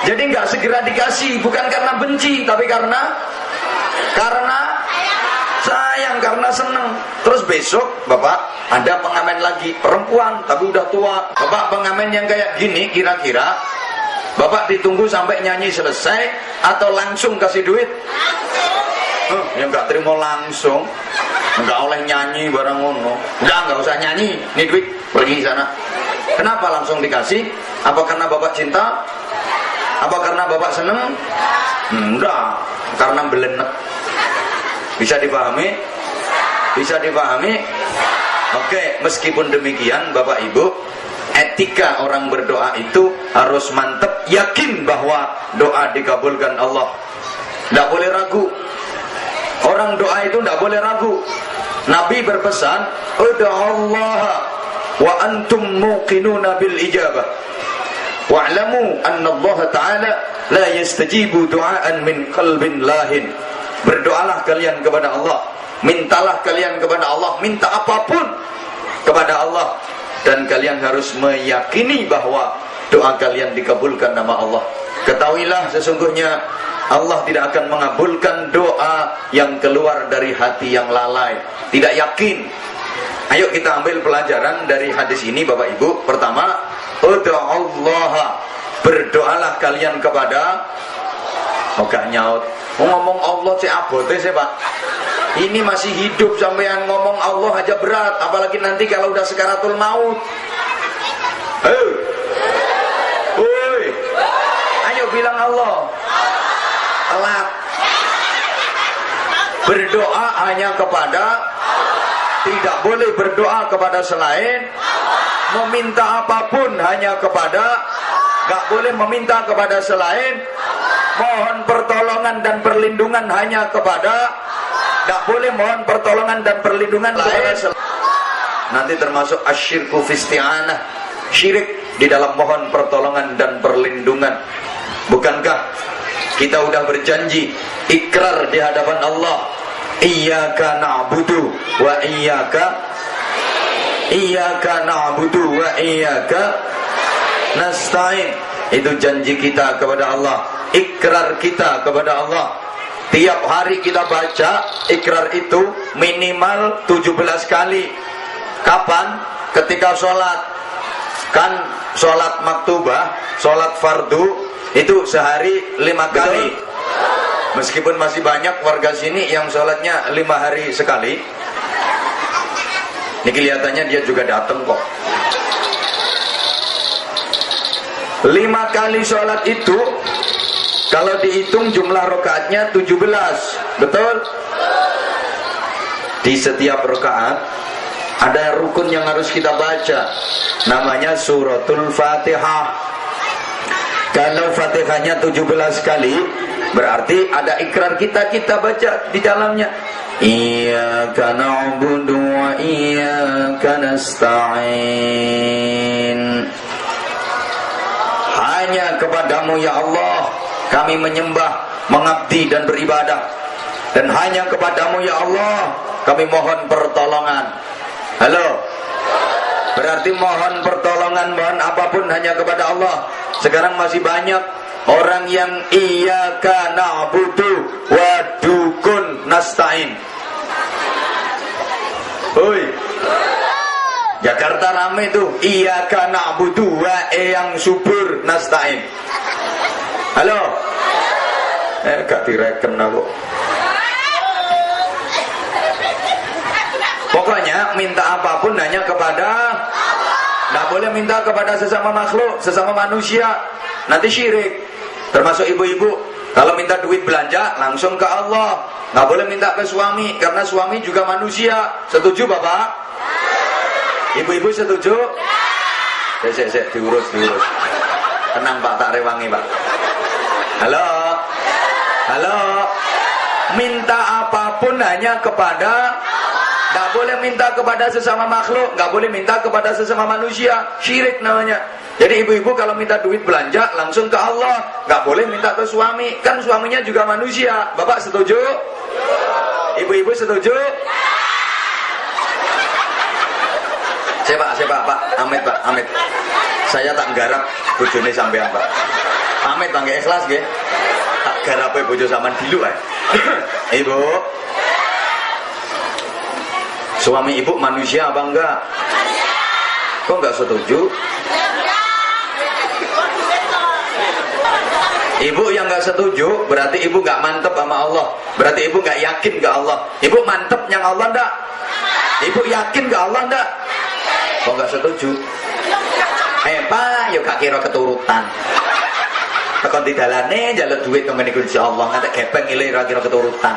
Jadi nggak segera dikasih, bukan karena benci, tapi karena sayang, karena seneng. Terus besok Bapak ada pengamen lagi, perempuan tapi udah tua. Bapak pengamen yang kayak gini kira-kira Bapak ditunggu sampai nyanyi selesai atau langsung kasih duit? Ya nggak terima langsung, nggak oleh nyanyi barang ngono. Nggak usah nyanyi, nih duit pergi sana. Kenapa langsung dikasih? Apa karena Bapak cinta? Apa karena Bapak seneng? Enggak, karena belenek. Bisa dipahami? Bisa dipahami? Oke, meskipun demikian Bapak Ibu, etika orang berdoa itu harus mantap, yakin bahwa doa dikabulkan Allah. Tidak boleh ragu. Orang doa itu tidak boleh ragu. Nabi berpesan, ud'allaha wa antum muqinuna bil ijabah. Wa'lamu anna Allah Ta'ala la yastajibu du'aan min qalbin lahin. Berdoalah kalian kepada Allah, mintalah kalian kepada Allah, minta apapun kepada Allah, dan kalian harus meyakini bahwa doa kalian dikabulkan nama Allah. Ketahuilah sesungguhnya Allah tidak akan mengabulkan doa yang keluar dari hati yang lalai, tidak yakin. Ayo kita ambil pelajaran dari hadis ini Bapak Ibu. Pertama, ud'allaha, berdoalah kalian kepada gak nyaut. Ngomong Allah cek abote sih Pak. Ini masih hidup sampean ngomong Allah aja berat, apalagi nanti kalau udah sekaratul maut. Ayo bilang Allah. Telat. Berdoa hanya kepada, tidak boleh berdoa kepada selain, meminta apapun hanya kepada, gak boleh meminta kepada selain, mohon pertolongan dan perlindungan hanya kepada, gak boleh mohon pertolongan dan perlindungan lain. Nanti termasuk asyirku fisti'anah, syirik di dalam mohon pertolongan dan perlindungan. Bukankah kita udah berjanji, ikrar di hadapan Allah, iyyaka na'budu wa iyyaka na'budu wa iyyaka nasta'in. Itu janji kita kepada Allah, ikrar kita kepada Allah. Tiap hari kita baca ikrar itu minimal 17 kali. Kapan? Ketika sholat. Kan sholat maktubah, sholat fardu itu sehari 5 kali. Meskipun masih banyak warga sini yang sholatnya 5 hari sekali. Ini kelihatannya dia juga datang kok. 5 kali sholat itu kalau dihitung jumlah rakaatnya 17. Betul? Di setiap rakaat ada rukun yang harus kita baca, namanya suratul Fatihah. Kalau Fatihahnya 17 kali, berarti ada ikrar kita baca di dalamnya. Iyyaka na'budu wa iyyaka nasta'in. Hanya kepadamu ya Allah kami menyembah, mengabdi dan beribadah. Dan hanya kepadamu ya Allah kami mohon pertolongan. Halo. Berarti mohon pertolongan, mohon apapun hanya kepada Allah. Sekarang masih banyak orang yang iyyaka na'budu wa dukun nasta'in. Oi. Jakarta rame tuh, iyyaka na'budu wa yang subur nasta'in. Halo. Gak direken aku. Pokoknya minta apapun hanya kepada Allah. Nggak boleh minta kepada sesama makhluk, sesama manusia. Nanti syirik. Termasuk ibu-ibu, kalau minta duit belanja langsung ke Allah. Nggak boleh minta ke suami, karena suami juga manusia. Setuju Bapak? Ibu-ibu setuju? Diurus. Tenang Pak, tak rewangi Pak. Halo. Minta apapun hanya kepada Allah. Nggak boleh minta kepada sesama makhluk, nggak boleh minta kepada sesama manusia. Syirik namanya. Jadi ibu-ibu kalau minta duit belanja langsung ke Allah, nggak boleh minta ke suami, kan suaminya juga manusia. Bapak setuju? Ibu-ibu setuju? Siapa Pak? Amit. Saya tak garap bojone sampean Pak. Amit Pak, nggak ikhlas nggih. Tak garape bojo sampean dilu ae. Ibu. Suami ibu manusia apa enggak? Kok enggak setuju? Ibu yang enggak setuju berarti ibu enggak mantep sama Allah. Berarti ibu enggak yakin ke Allah. Ibu mantep yang Allah enggak? Ibu yakin ke Allah enggak? Kok enggak setuju? Pak, yuk gak kira keturutan. Tekon di dalane njaluk duit nang ngene Gusti Allah, ngantek gepeng ile ra kira keturutan.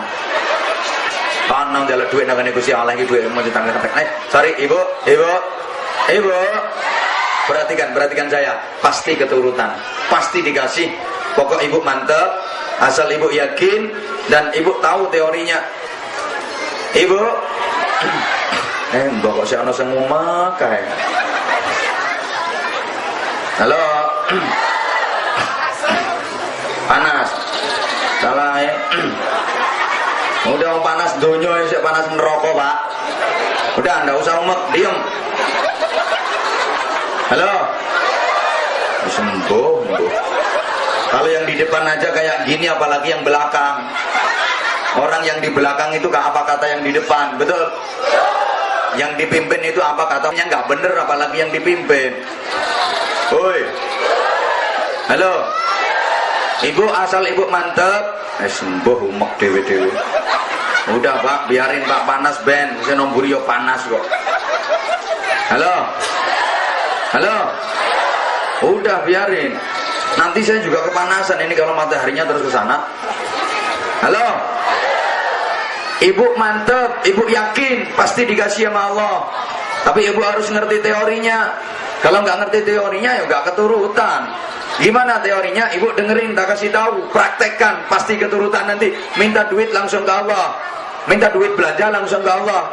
Kono njaluk duit nang ngene Gusti Allah iki duit mau ditangkap kepek. Sorry Ibu. Perhatikan saya, pasti keturutan, pasti dikasih. Pokok Ibu mantep, asal Ibu yakin dan Ibu tahu teorinya. Ibu, mbok kok sik ana sing ngomong kae. Halo. Panas. Salah ya. Udah panas donya sik panas neraka, Pak. Udah enggak usah umek, diem. Halo. Sembuh. Kalau yang di depan aja kayak gini apalagi yang belakang. Orang yang di belakang itu apa kata yang di depan, betul? Yang dipimpin itu apa katanya nggak bener apalagi yang dipimpin. Woi. Halo. Ibu asal ibu mantep, sembuh umek dewe-dewe. Udah Pak, biarin Pak panas ben, saya nomburi yo panas kok. Halo. Udah biarin. Nanti saya juga kepanasan ini kalau mataharinya terus ke sana. Halo. Ibu mantep, ibu yakin pasti dikasih sama Allah. Tapi ibu harus ngerti teorinya. Kalau nggak ngerti teorinya ya nggak keturutan. Gimana teorinya? Ibu dengerin, tak kasih tahu, praktekkan, pasti keturutan nanti. Minta duit langsung ke Allah. Minta duit belanja langsung ke Allah.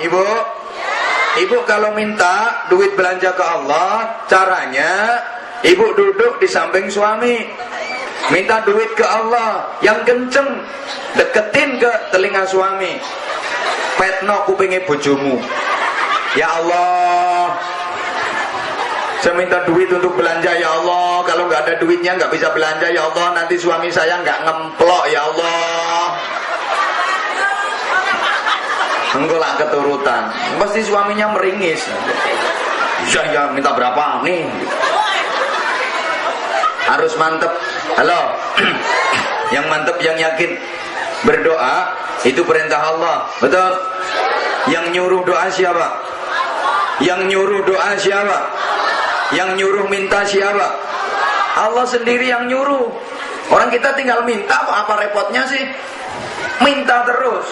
Ibu kalau minta duit belanja ke Allah, caranya ibu duduk di samping suami. Minta duit ke Allah yang kenceng, deketin ke telinga suami. Petno kupinge bojomu. Ya Allah, saya minta duit untuk belanja ya Allah. Kalau nggak ada duitnya nggak bisa belanja ya Allah. Nanti suami saya nggak ngemplok ya Allah. Enggak lah keturutan. Pasti suaminya meringis. Ya minta berapa nih? Harus mantep. Halo. Yang mantep, yang yakin. Berdoa itu perintah Allah, betul? Yang nyuruh doa siapa? Yang nyuruh doa siapa? Yang nyuruh minta siapa? Allah sendiri yang nyuruh. Orang kita tinggal minta, apa repotnya sih? Minta terus.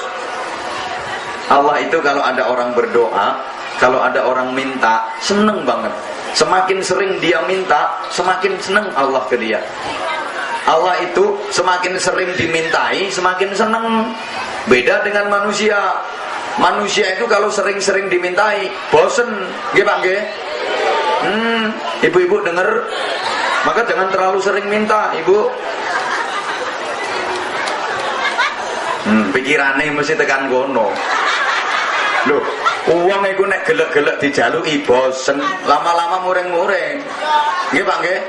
Allah itu kalau ada orang berdoa, kalau ada orang minta, seneng banget. Semakin sering dia minta, semakin seneng Allah ke dia. Allah itu semakin sering dimintai, semakin seneng. Beda dengan manusia. Manusia itu kalau sering-sering dimintai bosen, nggih Pak nggih? Ibu-ibu denger, maka jangan terlalu sering minta, Ibu. Pikirannya mesti tekan kono. Loh, uang itu nek gelek-gelek dijaluki bosen, lama-lama mureng-mureng. Nggih Pak nggih?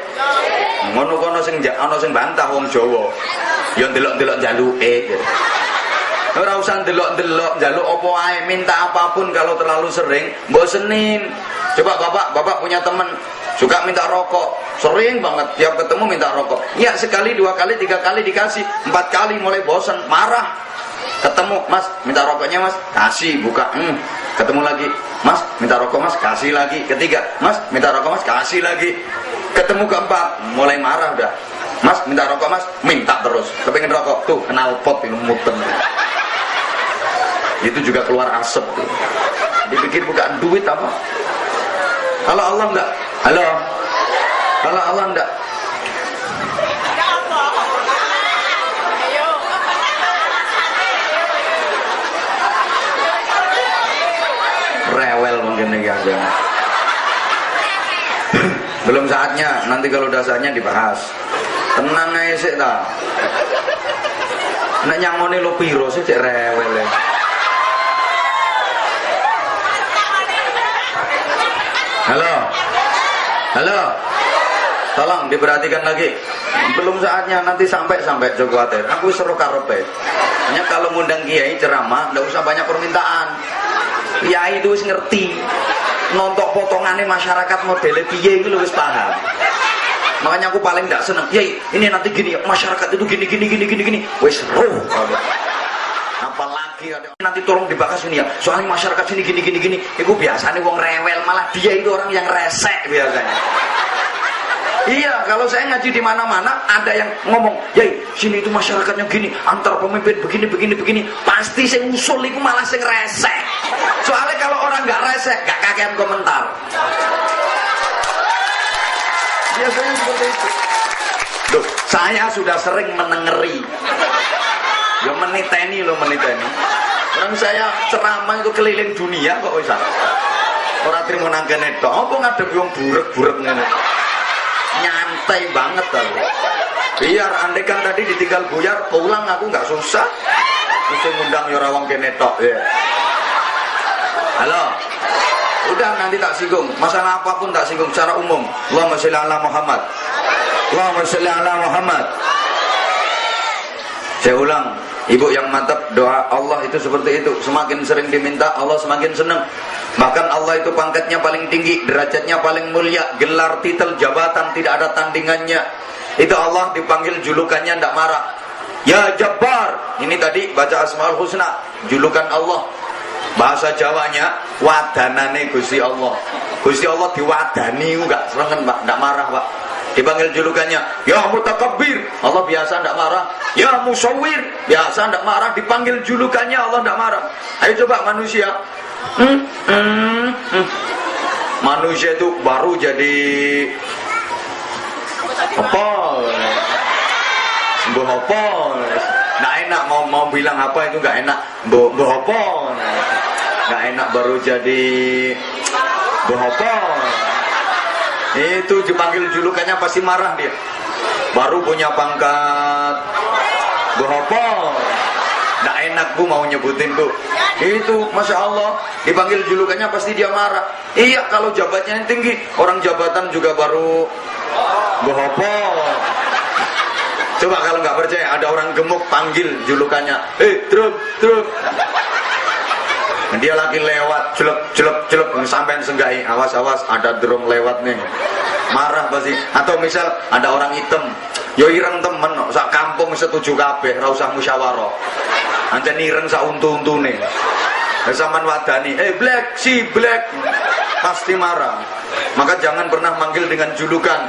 Ngono kono sing ana sing bantah wong Jawa. Ya ndelok-ndelok jaluke. Ora usah ndelok-ndelok njaluk apa ae, minta apapun kalau terlalu sering bosenin. Coba bapak punya teman suka minta rokok, sering banget tiap ketemu minta rokok. Ya sekali, 2 kali, 3 kali dikasih, 4 kali mulai bosen, marah. Ketemu, Mas minta rokoknya Mas, kasih, buka. Ketemu lagi, Mas minta rokok Mas, kasih lagi. Ketiga, Mas minta rokok Mas, kasih lagi. Ketemu keempat, mulai marah udah. Mas minta rokok Mas, minta terus. Kepengen rokok, tuh knalpot itu muter. Itu juga keluar asap tuh. Dipikir bukan duit apa? Kalau Allah enggak? Halo? Kalau Allah enggak? Rewel mungkin nih aja. Belum saatnya, nanti kalau udah saatnya dibahas. Tenang aja sih ta. Nek nyangoni lo piro sih cek rewel ya. Halo, tolong diperhatikan lagi. Belum saatnya, nanti sampai Joko Ater. Aku seru karepe. Hanya kalau ngundang kiai ceramah, nggak usah banyak permintaan. Kiai itu wis ngerti. Nontok potongannya masyarakat modelnya piye itu wis paham. Makanya aku paling nggak seneng. Kiai, ini nanti gini, masyarakat itu gini. Wis seru. Apalagi ada nanti tolong dibahas ini ya, soalnya masyarakat sini gini. Itu biasanya wong rewel, malah dia itu orang yang resek biasanya. Iya, kalau saya ngaji di mana-mana ada yang ngomong, "Yai, sini itu masyarakatnya gini, antar pemimpin begini." Pasti saya usul itu malah sing resek. Soalnya kalau orang nggak resek, nggak kakean komentar. Biasanya seperti itu. Loh, saya sudah sering menengeri. Ya meniteni. Orang saya ceramah itu keliling dunia kok bisa. Orang terima nangkene tok. Apa ngadep wong burek-burek ngene. Nyantai banget aku. Biar andekan tadi ditinggal buyar, pulang aku nggak susah. Mesti ngundang ya wong kene tok ya. Halo. Udah nanti tak singgung. Masalah apapun tak singgung secara umum. Allahumma sholli ala Muhammad. Allahumma sholli ala Muhammad. Saya ulang, ibu yang mantap, doa Allah itu seperti itu. Semakin sering diminta, Allah semakin senang. Bahkan Allah itu pangkatnya paling tinggi, derajatnya paling mulia, gelar, titel, jabatan tidak ada tandingannya. Itu Allah dipanggil julukannya tidak marah. Ya Jabbar, ini tadi baca Asmaul Husna, julukan Allah. Bahasa Jawanya wadanane Gusti Allah. Gusti Allah diwadani enggak selengen Pak, enggak marah Pak. Dipanggil julukannya ya Mutakabbir, Allah biasa enggak marah. Ya Musawwir, biasa enggak marah. Dipanggil julukannya Allah enggak marah. Ayo coba manusia. Manusia itu baru jadi apa? Mbah apa? Nggak enak mau bilang apa itu nggak enak. Mbah apa? Nggak enak baru jadi mbah apa? Itu dipanggil julukannya pasti marah dia. Baru punya pangkat mbah apa? Nggak enak bu mau nyebutin bu. Itu Masya Allah dipanggil julukannya pasti dia marah. Iya kalau jabatannya tinggi, orang jabatan juga baru mbah apa? Coba kalau nggak percaya, ada orang gemuk panggil julukannya, truk. Dia lagi lewat, celep, sampai senggai, awas, ada drum lewat nih, marah pasti. Atau misal ada orang hitam, yo ireng temen, sak kampung setuju kabeh, ra usah musyawarah. Ancen ireng sak untu-untune. Zaman wadani, black, si black, pasti marah. Maka jangan pernah manggil dengan julukan.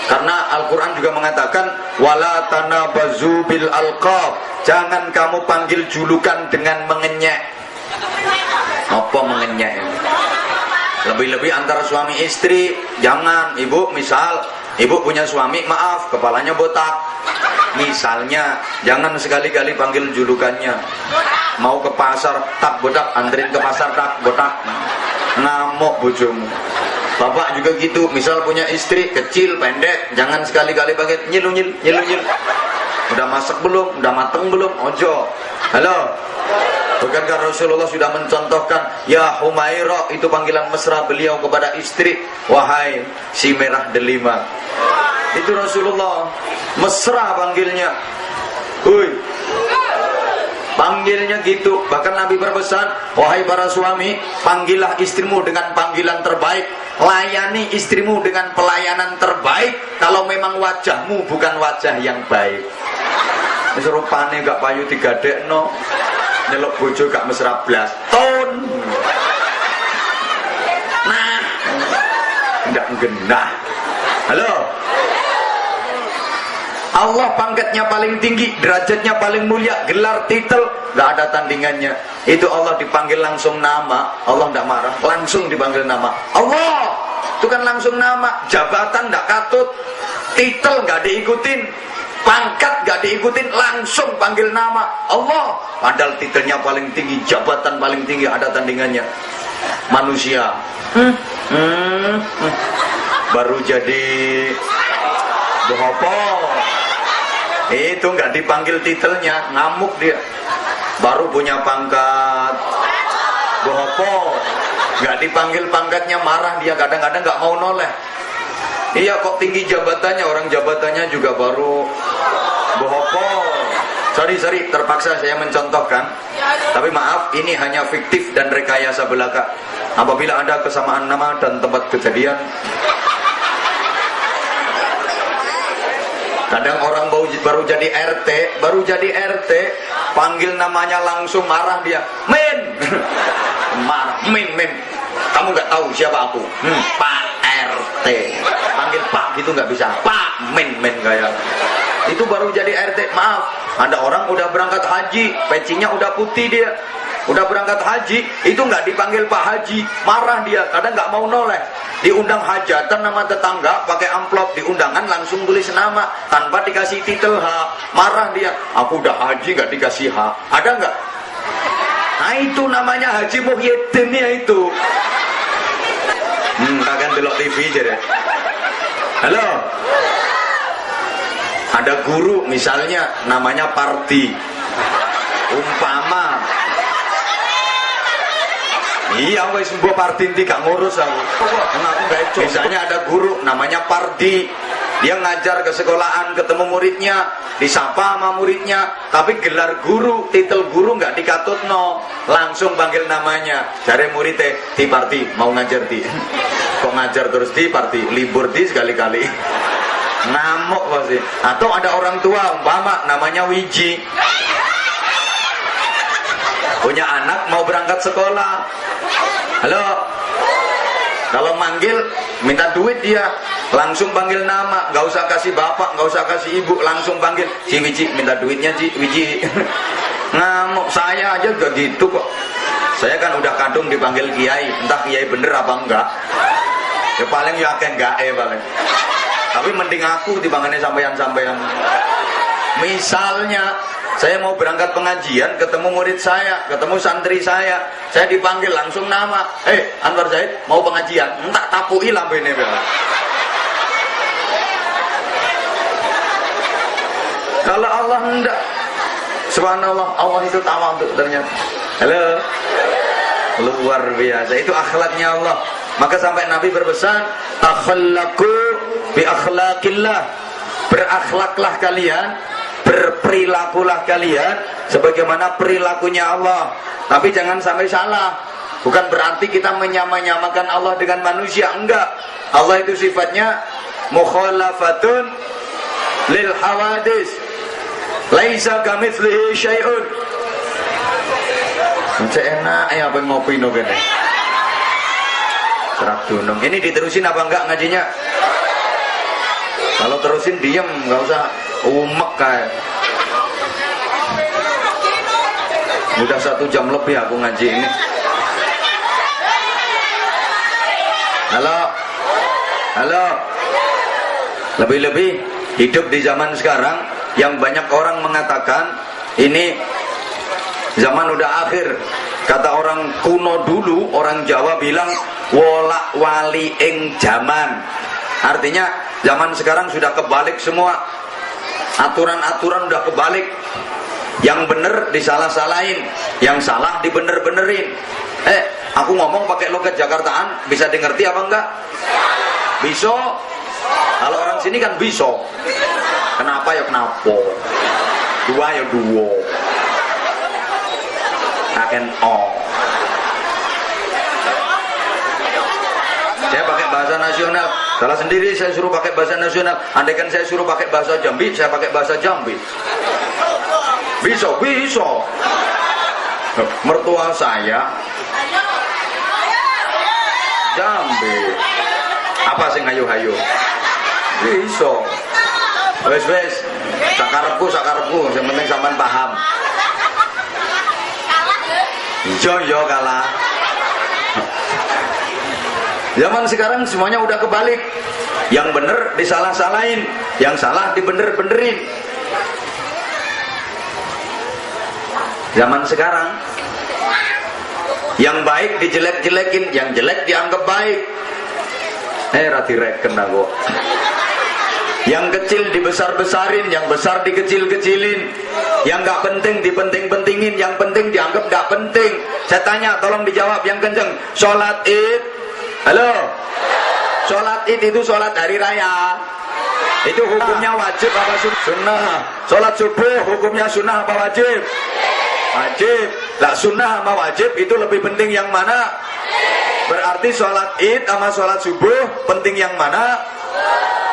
Karena Al-Quran juga mengatakan wala tanabazu bil alqab, jangan kamu panggil julukan dengan mengenyek. Apa mengenyek? Lebih-lebih antara suami istri, jangan. Ibu misal ibu punya suami, maaf kepalanya botak misalnya, jangan sekali-kali panggil julukannya. mau ke pasar tak botak, anterin ke pasar tak botak, ngamuk bojomu. Bapak juga gitu, misal punya istri kecil pendek, jangan sekali-kali pakai nyil. Udah masak belum, udah mateng belum, ojo. Halo, bukankah Rasulullah sudah mencontohkan ya Humairah, itu panggilan mesra beliau kepada istri, wahai si merah delima. Itu Rasulullah mesra panggilnya. Hui, panggilnya gitu. Bahkan Nabi berpesan, wahai para suami, panggillah istrimu dengan panggilan terbaik, layani istrimu dengan pelayanan terbaik. Kalau memang wajahmu bukan wajah yang baik, rupane gak payu digadekno, nyelok bojo gak mesra blas ton. Nah, ndak genah. Halo, Allah pangkatnya paling tinggi, derajatnya paling mulia, gelar titel gak ada tandingannya. Itu Allah dipanggil langsung nama, Allah gak marah, langsung dipanggil nama. Allah itu kan langsung nama, jabatan gak katut, titel gak diikutin, pangkat gak diikutin, langsung panggil nama Allah. Padahal titelnya paling tinggi, jabatan paling tinggi, ada tandingannya. Manusia baru jadi bohopo, itu nggak dipanggil titelnya, ngamuk dia. Baru punya pangkat bohopo, nggak dipanggil pangkatnya, marah dia, kadang-kadang nggak mau noleh. Iya kok tinggi jabatannya, orang jabatannya juga baru bohopo. Sorry, terpaksa saya mencontohkan, tapi maaf, ini hanya fiktif dan rekayasa belaka. Apabila ada kesamaan nama dan tempat kejadian, kadang orang baru jadi RT, panggil namanya langsung marah dia, Min. Marah, Min. Kamu nggak tahu siapa aku? Pak RT. Panggil Pak gitu nggak bisa. Pak, Min kayak. Itu baru jadi RT. Maaf, ada orang udah berangkat haji, pecinya udah putih dia. Udah berangkat haji, itu nggak dipanggil Pak Haji, marah dia, kadang nggak mau noleh. Diundang hajatan nama tetangga, pakai amplop, di undangan langsung tulis nama, tanpa dikasih titel H, marah dia. Aku udah haji nggak dikasih H, ada nggak? Nah itu namanya Haji Muhyiddin ya itu. Kagak delok TV jadi. Halo, ada guru misalnya namanya Parti, umpama. Iya, wes mbok Parti gak ngurus aku. Aku gak eco. Misalnya ada guru namanya Pardi, dia ngajar ke sekolahan, ketemu muridnya, disapa sama muridnya, tapi gelar guru, titel guru nggak dikatutno, langsung panggil namanya. Cari muridnya, di Parti mau ngajar di. Kok ngajar terus di Parti, libur di sekali-kali. Ngamuk pasti. Atau ada orang tua, umpama namanya Wiji, punya anak mau berangkat sekolah. Halo, kalau manggil minta duit dia, langsung panggil nama, nggak usah kasih bapak, nggak usah kasih ibu, langsung panggil si Wiji, minta duitnya Ci Wiji. Ngamuk, saya aja gak gitu kok. Saya kan udah kadung dipanggil kiai, entah kiai bener apa enggak. Ya paling ya akan gae paling. Tapi mending aku dipanggilnya sampean-sampean. Misalnya saya mau berangkat pengajian, ketemu murid saya, ketemu santri saya dipanggil langsung nama, Anwar Zaid mau pengajian, entak tapui lampu ini. Kalau Allah enggak, subhanallah, Allah itu tawadhu ternyata. Halo, luar biasa, itu akhlaknya Allah. Maka sampai Nabi berpesan, takhallaqu bi akhlaqillah, berakhlaklah kalian, berperilakulah kalian sebagaimana perilakunya Allah. Tapi jangan sampai salah, bukan berarti kita menyamakan Allah dengan manusia, enggak. Allah itu sifatnya mukhalafatun lil hawadis, laisa kamitslihi syai'un. Macam enak ya apa ngopi no gini. Serak dunung. Ini diterusin apa enggak ngajinya? Kalau terusin diem, nggak usah umek kayak. Udah 1 jam lebih aku ngaji ini. Halo. Lebih-lebih hidup di zaman sekarang yang banyak orang mengatakan ini Zaman udah akhir. Kata orang kuno dulu, orang Jawa bilang wolak wali ing zaman. Artinya zaman sekarang sudah kebalik semua. Aturan-aturan udah kebalik. Yang bener disalah-salahin, yang salah dibener-benerin. Aku ngomong pakai logat Jakartaan, bisa dimengerti apa enggak? Bisa. Kalau orang sini kan bisa. Kenapa ya kenapa? Dua ya dua. Akan Saya pakai bahasa nasional. Salah sendiri saya suruh pakai bahasa nasional. Andaikan saya suruh pakai bahasa Jambi, saya pakai bahasa Jambi. Bisa. Mertua saya Jambi. Apa sing hayu-hayu? Bisa. Wes. Sakarepku, yang penting sampean paham. Yo kalah. Zaman sekarang semuanya udah kebalik. Yang bener disalah-salahin, yang salah dibener-benerin. Zaman sekarang yang baik dijelek-jelekin, yang jelek dianggap baik. Rati reken aku. Yang kecil dibesar-besarin, yang besar dikecil-kecilin. Yang gak penting dipenting-pentingin, yang penting dianggap gak penting. Saya tanya, tolong dijawab yang kenceng. Sholat Id. Halo. Sholat Id itu sholat hari raya. Itu hukumnya wajib apa sunnah? Sholat subuh hukumnya sunnah apa wajib? Wajib. Lah sunnah sama wajib itu lebih penting yang mana? Berarti sholat Id sama sholat subuh penting yang mana?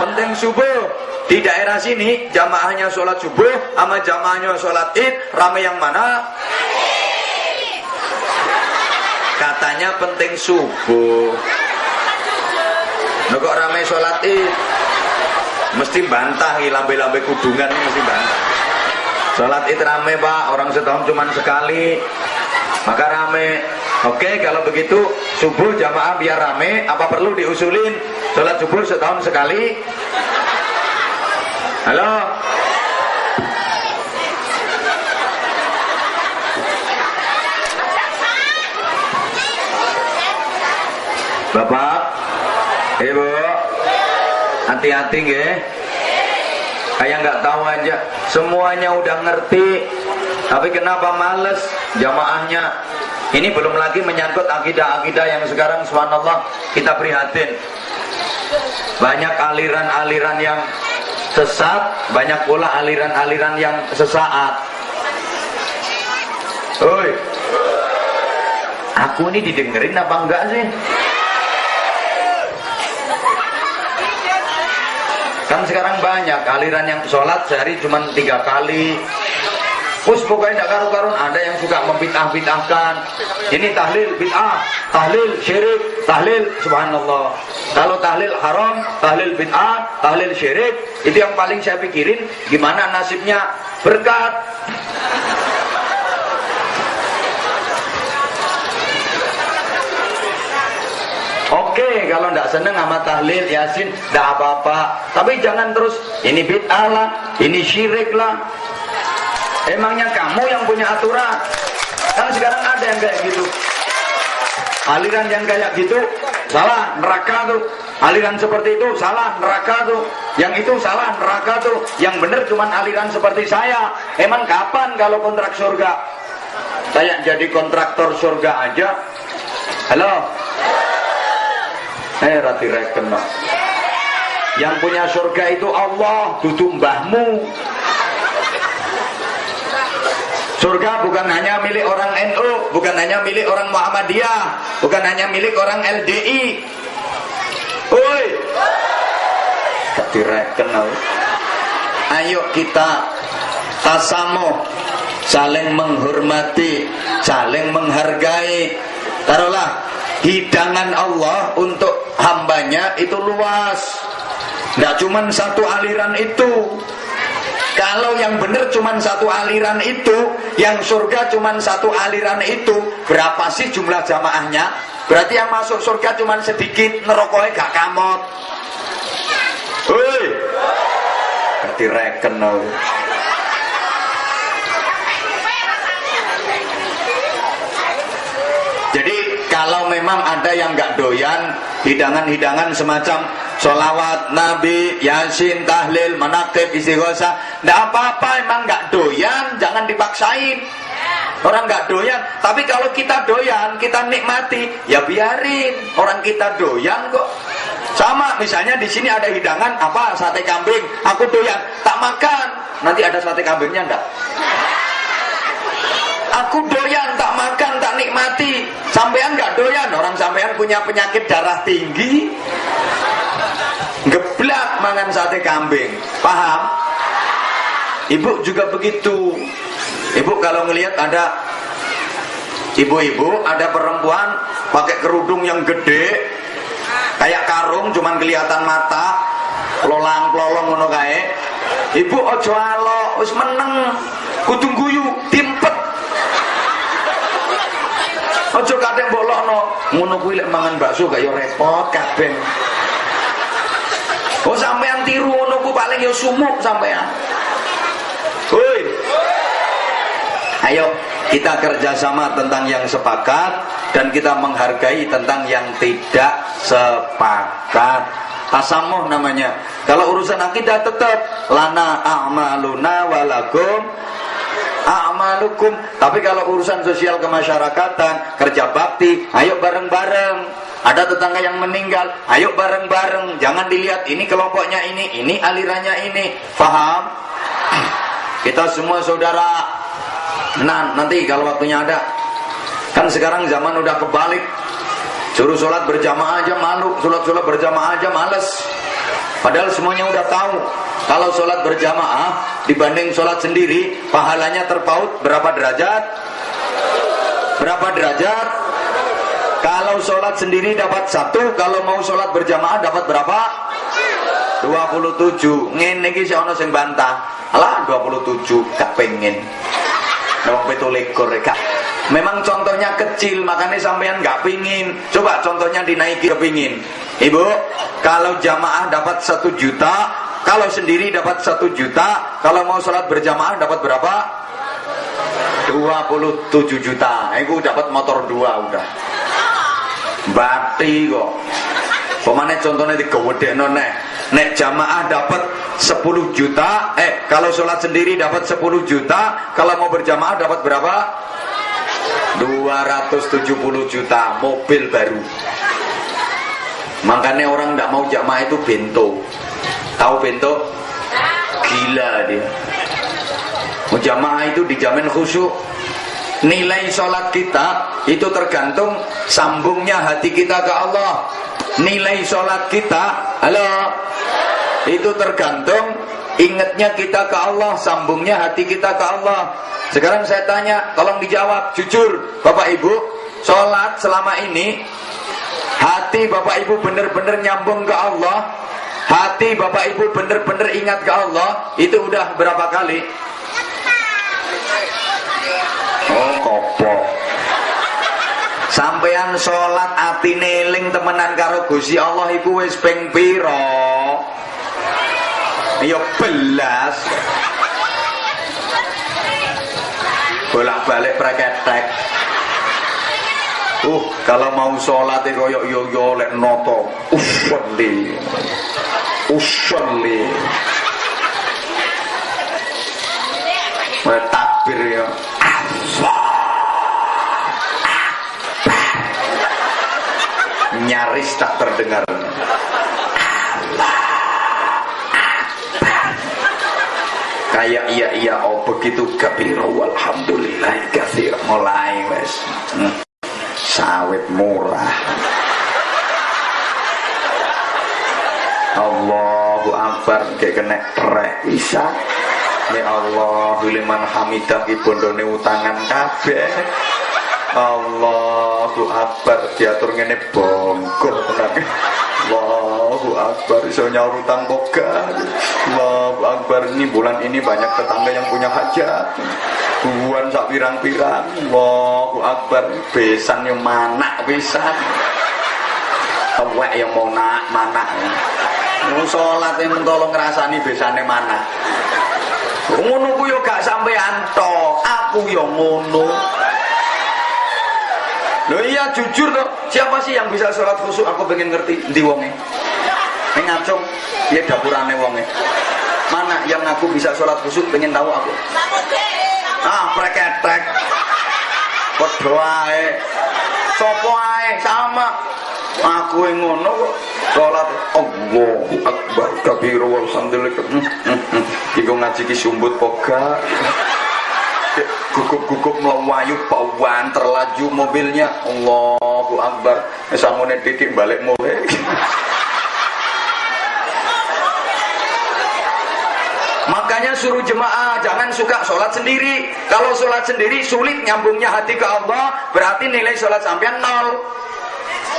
Penting subuh. Di daerah sini jamaahnya sholat subuh sama jamaahnya sholat Id, rame yang mana? Katanya penting subuh. Nah, kok rame sholat Id? Mesti bantah, lambe-lambe kudungan mesti bantah. Sholat Id rame pak, orang setahun cuma sekali, maka rame. Oke, kalau begitu subuh jamaah biar rame, apa perlu diusulin sholat subuh setahun sekali? Halo? Bapak, Ibu, hati-hati nggih. Kayak nggak tahu aja, semuanya udah ngerti, tapi kenapa males jamaahnya? Ini belum lagi menyangkut akidah-akidah yang sekarang subhanallah kita prihatin. Banyak aliran-aliran yang sesat, banyak pula aliran-aliran yang sesaat. Oi, aku ini didengerin apa enggak sih? Kan sekarang banyak aliran yang sholat sehari cuma 3 kali. Us pokoknya tidak karu-karun. Ada yang suka membid'ah-bid'ahkan. Ini tahlil bid'ah, tahlil syirik, tahlil subhanallah. Kalau tahlil haram, tahlil bid'ah, tahlil syirik, itu yang paling saya pikirin gimana nasibnya berkat. Oke, kalau tidak seneng sama tahlil yasin, tidak apa-apa. Tapi jangan terus ini bid'ah lah, ini syirik lah. Emangnya kamu yang punya aturan? Kan sekarang ada yang kayak gitu. Aliran yang kayak gitu salah, neraka tuh. Aliran seperti itu salah, neraka tuh. Yang itu salah, neraka tuh. Yang benar cuman aliran seperti saya. Emang kapan kalau kontrak surga? Saya jadi kontraktor surga aja. Halo? Rati reken. Yang punya surga itu Allah, dudu mbahmu. Surga bukan hanya milik orang NU, bukan hanya milik orang Muhammadiyah, bukan hanya milik orang LDI. Oi, direken. Ayo kita tasamuh, saling menghormati, saling menghargai. Taruhlah hidangan Allah untuk hambanya itu luas. Tidak cuma satu aliran itu. Kalau yang benar cuma satu aliran itu, yang surga cuma satu aliran itu, berapa sih jumlah jamaahnya? Berarti yang masuk surga cuma sedikit, nerokoknya gak kamot. Hei, direken. Jadi kalau memang ada yang nggak doyan hidangan-hidangan semacam sholawat, nabi, yasin, tahlil, manaqib, istighosah, nggak apa-apa. Emang nggak doyan, jangan dipaksain. Orang nggak doyan, tapi kalau kita doyan, kita nikmati, ya biarin. Orang kita doyan kok. Sama misalnya di sini ada hidangan apa, sate kambing, aku doyan, tak makan. Nanti ada sate kambingnya enggak? Aku doyan, tak makan, tak nikmati. Sampean nggak doyan, orang sampean punya penyakit darah tinggi, geblak mangan sate kambing. Paham? Ibu juga begitu. Ibu kalau ngelihat ada ibu-ibu, ada perempuan pakai kerudung yang gede kayak karung, cuman kelihatan mata, lolang-lolong ngono kae. Ibu ojo alok, wis meneng, kudu guyu, timpet. Ojo kadek bolokno, ngono kuwi lek mangan bakso gak yo repot kabeh. Oh sampean tiru ngono ku paling yo sumuk sampean. Hoi. Ayo kita kerjasama tentang yang sepakat dan kita menghargai tentang yang tidak sepakat. Tasamuh namanya. Kalau urusan akidah tetap lana a'maluna walakum a'malukum. Tapi kalau urusan sosial kemasyarakatan, kerja bakti, ayo bareng-bareng. Ada tetangga yang meninggal, ayo bareng-bareng. Jangan dilihat ini kelompoknya ini alirannya ini. Paham? Kita semua saudara. Nah, nanti kalau waktunya ada. Kan sekarang zaman udah kebalik. Suruh sholat berjamaah aja malu, sholat berjamaah aja males. Padahal semuanya udah tahu. Kalau sholat berjamaah dibanding sholat sendiri, pahalanya terpaut berapa derajat? Berapa derajat? Kalau sholat sendiri dapat 1, kalau mau sholat berjamaah dapat berapa? 27. Ngene iki ana sing bantah. Alah 27 gak pengen. Wong 17 kak. Memang contohnya kecil, makanya sampean nggak pingin. Coba contohnya dinaiki kepingin. Ibu, kalau jamaah dapat 1 juta, kalau sendiri dapat 1 juta, kalau mau sholat berjamaah dapat berapa? 27 juta. Ibu dapat motor 2 udah. Bati kok. Pemane contohnya digawedekno nek. Nek jamaah dapat 10 juta, kalau sholat sendiri dapat 10 juta, kalau mau berjamaah dapat berapa? 270 juta, mobil baru. Makanya orang tidak mau jamaah itu bento. Tahu bento? Gila dia. Jamaah itu dijamin khusyuk. Nilai sholat kita itu tergantung sambungnya hati kita ke Allah. Nilai sholat kita, halo, itu tergantung ingatnya kita ke Allah, sambungnya hati kita ke Allah. Sekarang saya tanya, tolong dijawab jujur, Bapak Ibu, sholat selama ini hati Bapak Ibu benar-benar nyambung ke Allah, hati Bapak Ibu benar-benar ingat ke Allah, itu udah berapa kali? Oh kopok. Sampean sholat atine eling temenan karo Gusti Allah iku wis ping pira? Ya belas. Bolak-balik preketek. Kalau mau sholat koyok yo lek noto. Usolli. Takbir ya. Nyaris tak terdengar. Kayak iya oh begitu kabir walhamdulillah katsir mulai wes sawit murah. Allahu akbar kayak kena rek bisa. Ya Allah liman hamidah ki bondone utangan kabeh. Allahu akbar diatur ngene bongkok tenan. Allahu akbar iso nyaur utang boga. Allahu akbar ini bulan ini banyak tetangga yang punya hajat. Buan sak pirang-pirang. Allahu akbar besan yang manak besan. Awak yang mau manak. Mau salat yang mentolong ngrasani besane manak. Ngono ku yo gak sampean tok, aku yo ngono. Loh iya jujur toh, siapa sih yang bisa sholat khusyuk? Aku pengen ngerti ndi wonge. Ning ngacung, piye dapurane wonge. Mana yang ngaku bisa sholat khusyuk, pengen tahu aku. Ah, preketek. Padha ae. Sopo ae sama. Aku yang ngono kok sholat Allahu Akbar kabiru walhamdulillah. Iku ngaji ki sumbut poga. Gugup-gugup melawayu pawan terlaju mobilnya. Allahu Akbar. Samune titik balik mulai. Makanya suruh jemaah jangan suka sholat sendiri. Kalau sholat sendiri sulit nyambungnya hati ke Allah, berarti nilai sholat sampean nol.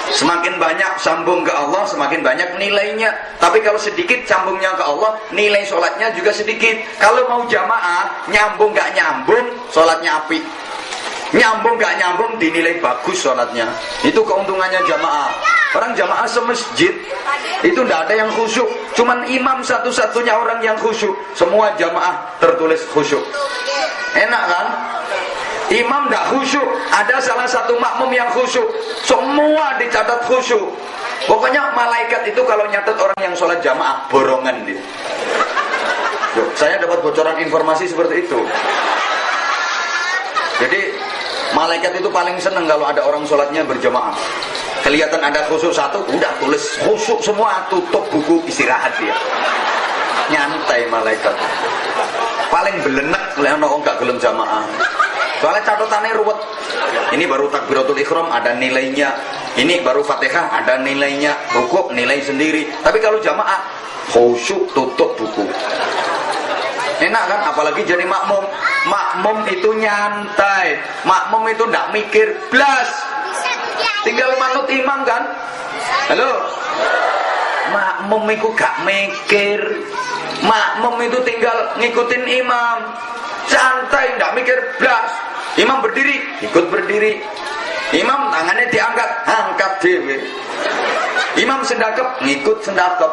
Semakin banyak sambung ke Allah, semakin banyak nilainya. Tapi kalau sedikit sambungnya ke Allah, nilai sholatnya juga sedikit. Kalau mau jamaah, nyambung gak nyambung, sholatnya api. Nyambung gak nyambung, dinilai bagus sholatnya. Itu keuntungannya jamaah. Orang jamaah semasjid itu tidak ada yang khusyuk. Cuman imam satu-satunya orang yang khusyuk. Semua jamaah tertulis khusyuk. Enak kan? Imam tidak khusyuk, ada salah satu makmum yang khusyuk, semua dicatat khusyuk. Pokoknya malaikat itu kalau nyatet orang yang sholat jamaah borongan dia. Saya dapat bocoran informasi seperti itu. Jadi malaikat itu paling senang kalau ada orang sholatnya berjamaah. Kelihatan ada khusyuk satu, udah tulis khusyuk semua, tutup buku, istirahat dia. Nyantai malaikat. Paling belenek kalau nggak gelem jamaah. Soalnya catatannya ruwet. Ini baru takbiratul ikhram ada nilainya. Ini baru Fatihah ada nilainya. Rukuk nilai sendiri. Tapi kalau jamaah khusyuk tutup buku. Enak kan? Apalagi jadi makmum. Makmum itu nyantai. Makmum itu ndak mikir blas. Tinggal manut imam kan? Halo. Makmum itu gak mikir. Makmum itu tinggal ngikutin imam. Santai, ndak mikir blas. Imam berdiri, ikut berdiri. Imam tangannya diangkat, angkat dewe. Imam sendakep, ngikut sendakep.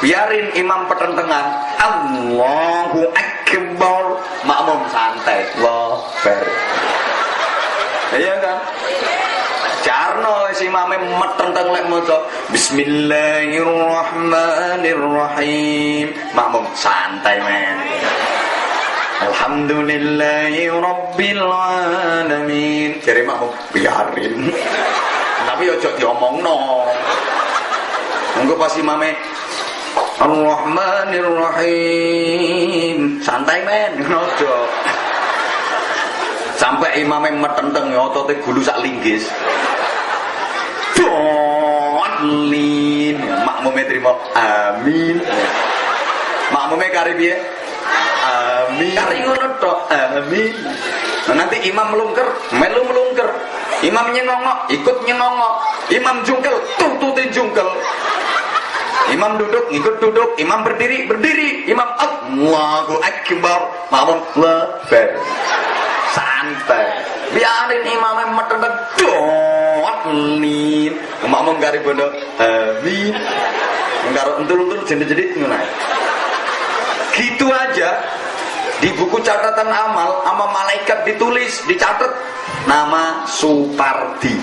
Biarin imam petentengan. Allahu Akbar. Makmum santai. Allahu Akbar. Iya kan? Jarno si imame metenteng lek maca Bismillahirrahmanirrahim. Makmum santai men. Alhamdulillahi Rabbil Alamin. Jadi makmum biarin. Tapi ojo diomongno. Engko pas imame Ar-Rahmanir-Rahim. Santai men, ojo. Sampai imame metenteng ya otote gulu sak linggis. Dolin. Makmume trimo amin. Makmume kari piye? Amin. Kari ngono tok. Amin. Nah, nanti imam melungker, melu melungker. Imam nyengongok, ikut nyengongok. Imam jungkel, tututin jungkel. Imam duduk, ikut duduk. Imam berdiri, berdiri. Imam Allahu Akbar. Makmum lebar. Santai. Biarin imamnya metendek. Dolin. Makmum kari bondo. Amin. Karo entul-entul jendit-jendit ngono. Gitu aja. Di buku catatan amal sama malaikat ditulis, dicatat nama Supardi.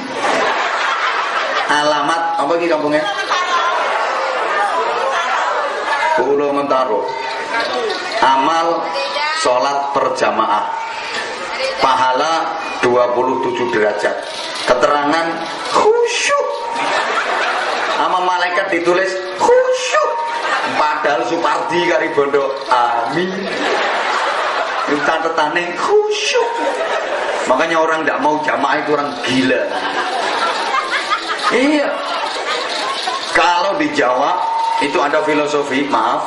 Alamat apa iki kampungnya? Pulau Mentaro. Amal sholat berjamaah. Pahala 27 derajat. Keterangan khusyuk. Sama malaikat ditulis khusyuk. Padahal Supardi kari bondo. Amin. Itu catatannya khusyuk. Makanya orang tidak mau jamaah itu orang gila. Iya. Kalau di Jawa itu ada filosofi, maaf.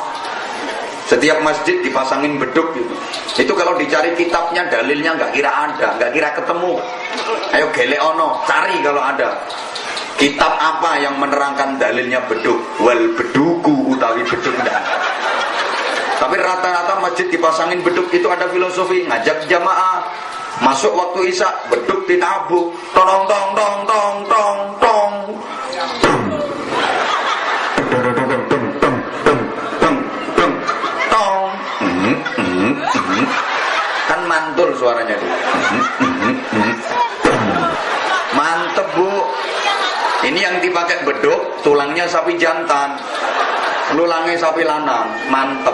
Setiap masjid dipasangin beduk gitu. Itu kalau dicari kitabnya, dalilnya nggak kira ada, nggak kira ketemu. Ayo gelek ono, cari kalau ada. Kitab apa yang menerangkan dalilnya beduk? Wal beduku utawi beduk ndak. Tapi rata-rata masjid dipasangin beduk itu ada filosofi, ngajak jamaah. Masuk waktu isya, beduk ditabuk. Tong tong tong tong tong tong. Kan mantul suaranya tuh. Mantep Ini yang dipakai beduk, tulangnya sapi jantan, lulangnya sapi lanang, mantep.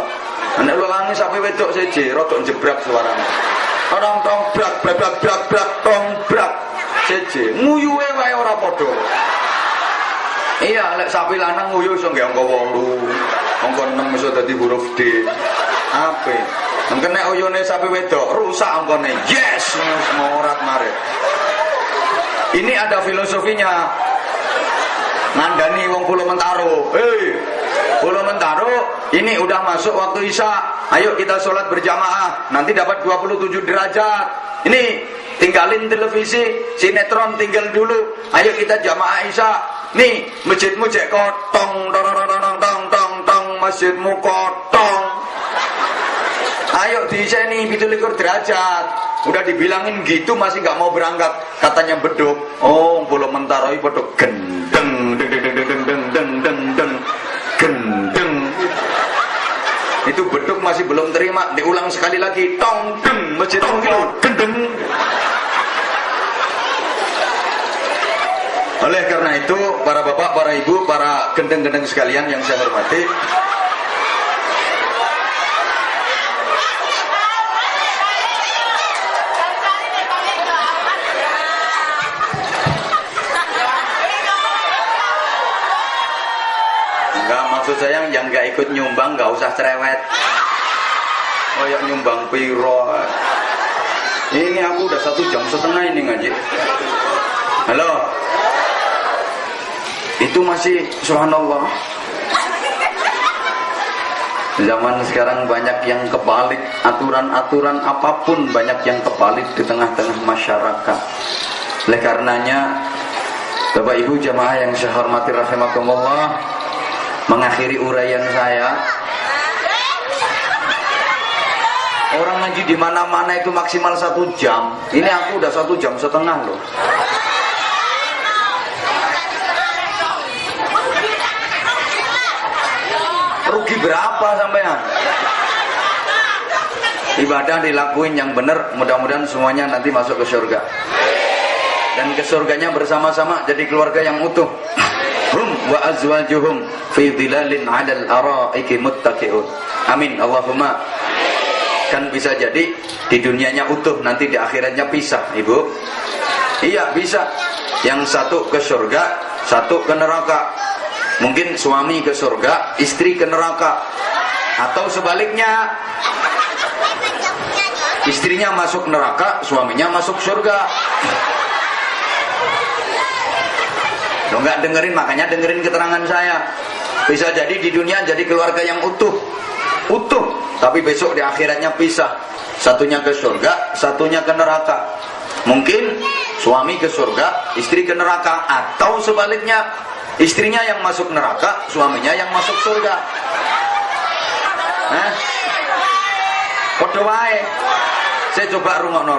Nek lulangnya sapi wedok seje, rodok jebrak suaranya. Orang tong brak brak brak brak brak tong brak seje, nguyuhe wae ora padha. Iya, lek sapi lanang nguyu iso nggih angka 8, angka 6 iso dadi huruf D. Ape? Mungkin nek uyune sapi wedok rusak angkane. Yes, morat mare. Ini ada filosofinya. Ngandani wong Pulau Mentaro. Pulau Mentaro, ini udah masuk waktu Isya. Ayo kita sholat berjamaah. Nanti dapat 27 derajat. Ini tinggalin televisi, sinetron tinggal dulu. Ayo kita jamaah Isya. Nih, masjidmu cek kotong, tong tong tong tong, masjidmu kotong. Ayo diiseni 27 derajat. Udah dibilangin gitu masih nggak mau berangkat. Katanya beduk. Oh, Pulau Mentaro itu beduk gendeng, deng deng deng deng deng deng deng gendeng. Itu beduk masih belum terima. Diulang sekali lagi. Tong deng, masjid tong gendeng. Oleh karena itu, para bapak, para ibu, para gendeng-gendeng sekalian yang saya hormati, enggak, maksud saya yang enggak ikut nyumbang enggak usah cerewet. Oh ya, nyumbang piro. Ini aku udah 1,5 jam ini ngaji. Halo. Itu masih subhanallah. Zaman sekarang banyak yang kebalik, aturan-aturan apapun banyak yang kebalik di tengah-tengah masyarakat. Oleh karenanya, Bapak Ibu jamaah yang saya hormati rahimakumullah, mengakhiri uraian saya. Orang ngaji di mana-mana itu maksimal 1 jam. Ini aku udah 1,5 jam loh. Rugi berapa sampean? Ibadah dilakuin yang benar, mudah-mudahan semuanya nanti masuk ke surga. Dan ke surganya bersama-sama jadi keluarga yang utuh. Hum wa azwajuhum fi dhilalin 'alal araiki muttaqi'un. Amin Allahumma. Kan bisa jadi di dunianya utuh, nanti di akhiratnya pisah, Ibu. Iya, bisa. Yang satu ke surga, satu ke neraka. Mungkin suami ke surga, istri ke neraka. Atau sebaliknya, istrinya masuk neraka, suaminya masuk surga. Lo nggak dengerin, makanya dengerin keterangan saya. Bisa jadi di dunia jadi keluarga yang utuh, tapi besok di akhiratnya pisah. Satunya ke surga, satunya ke neraka. Mungkin suami ke surga, istri ke neraka. Atau sebaliknya, istrinya yang masuk neraka, suaminya yang masuk surga. Padha wae. Saya coba rungokno.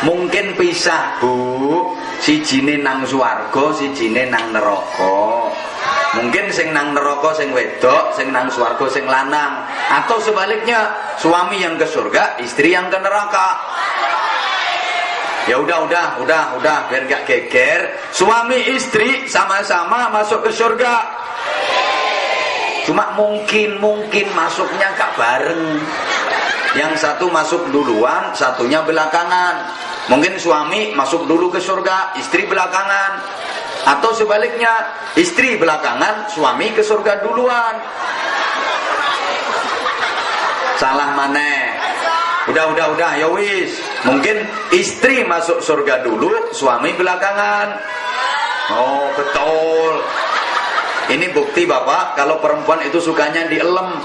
Mungkin pisah, Bu. Sijine nang swarga, sijine nang neraka. Mungkin sing nang neraka sing wedok, sing nang swarga sing lanang. Atau sebaliknya, suami yang ke surga, istri yang ke neraka. Ya udah biar gak geger. Suami istri sama-sama masuk ke surga. Cuma mungkin masuknya gak bareng. Yang satu masuk duluan, satunya belakangan. Mungkin suami masuk dulu ke surga, istri belakangan. Atau sebaliknya, istri belakangan, suami ke surga duluan. Salah maneh. Udah, ya wis. Mungkin istri masuk surga dulu, suami belakangan. Oh, betul. Ini bukti Bapak, kalau perempuan itu sukanya dielem.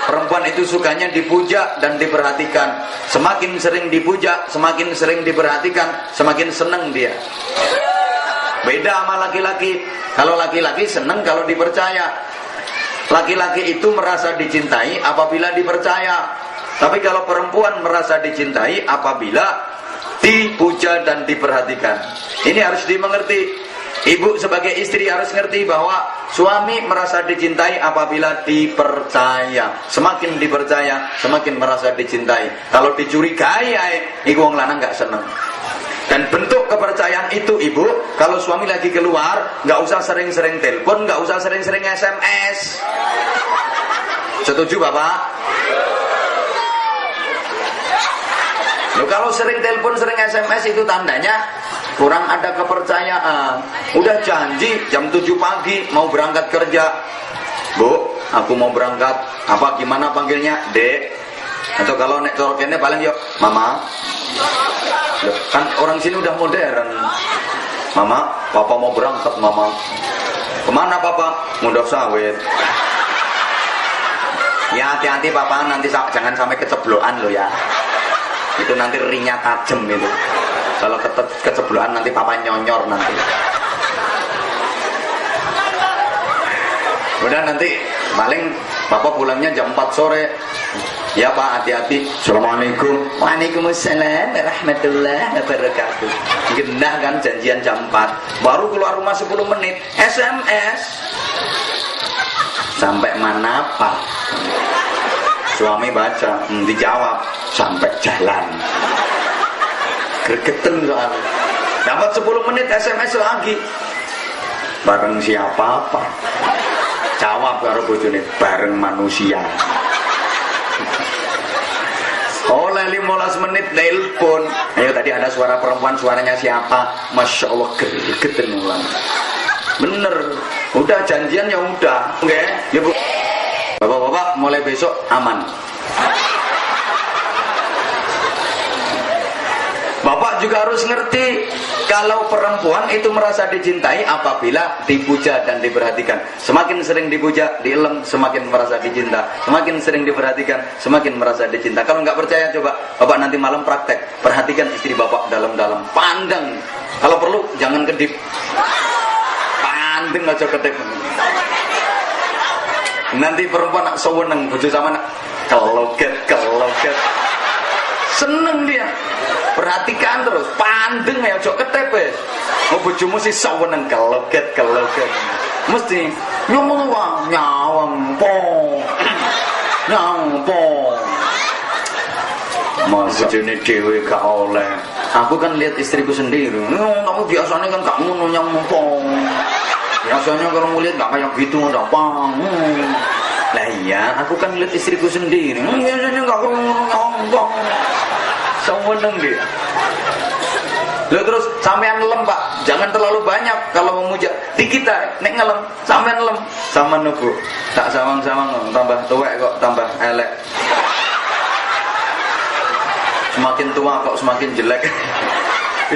Perempuan itu sukanya dipuja dan diperhatikan. Semakin sering dipuja, semakin sering diperhatikan, semakin seneng dia. Beda sama laki-laki. Kalau laki-laki seneng kalau dipercaya. Laki-laki itu merasa dicintai apabila dipercaya. Tapi kalau perempuan merasa dicintai apabila dipuja dan diperhatikan. Ini harus dimengerti. Ibu sebagai istri harus ngerti bahwa suami merasa dicintai apabila dipercaya. Semakin dipercaya, semakin merasa dicintai. Kalau dicurigai, iku wong lanang gak seneng. Dan bentuk kepercayaan itu ibu, kalau suami lagi keluar, nggak usah sering-sering telepon, nggak usah sering-sering SMS. Setuju bapak? Loh, kalau sering telepon, sering SMS itu tandanya kurang ada kepercayaan. Udah janji jam 7 pagi mau berangkat kerja, Bu, aku mau berangkat. Apa gimana panggilnya? Dek. Atau kalau nek corokennya paling yuk, Mama. Loh, kan orang sini udah modern. Mama, Papa mau berangkat, Mama. Kemana Papa? Mudah sawit. Ya hati-hati Papa, nanti jangan sampai keceblokan lo ya. Itu nanti ringnya tajam itu. Kalau keceblokan nanti Papa nyonyor nanti. Udah nanti paling Bapak pulangnya jam 4 sore. Ya Pak, hati-hati. Assalamualaikum. Waalaikumsalam warahmatullahi wabarakatuh. Genah kan janjian jam 4. Baru keluar rumah 10 menit SMS. Sampai mana Pak? Suami baca, dijawab sampai jalan. Gregeten soalnya. Dapat 10 menit SMS lagi. Bareng siapa Pak? Jawab karo bojone, bareng manusia. Oleh 15 menit telepon. Ayo tadi ada suara perempuan, suaranya siapa? Masya Allah, gede ulang. Bener, udah janjian ya udah. Oke, ya Bu. Bapak-bapak mulai besok aman. Bapak juga harus ngerti kalau perempuan itu merasa dicintai apabila dipuja dan diperhatikan. Semakin sering dipuja, dielem, semakin merasa dicinta. Semakin sering diperhatikan, semakin merasa dicinta. Kalau nggak percaya coba Bapak nanti malam praktek. Perhatikan istri Bapak dalam-dalam, pandang. Kalau perlu jangan kedip. Pandang aja kedip. Nanti perempuan nak seweneng bojo sama nak keloget. Seneng dia. Perhatikan terus, pandeng ya, ojo ketep wis. Mau bojomu sih saweneng keloget. Mesti nyawang pong. Mas bojone dhewe gak oleh. Aku kan lihat istriku sendiri. Kamu biasanya kan gak ngono nyawang. Biasanya kalau ngeliat gak kayak gitu ada pang. Lah iya, aku kan lihat istriku sendiri. Biasanya gak ngono nyawang. Seweneng dia. Lalu terus sampean ngelem Pak, jangan terlalu banyak kalau memuja. Di kita nek ngelem, sampean ngelem sama nubu. Tak sawang-sawang tambah tuwek kok tambah elek. Semakin tua kok semakin jelek.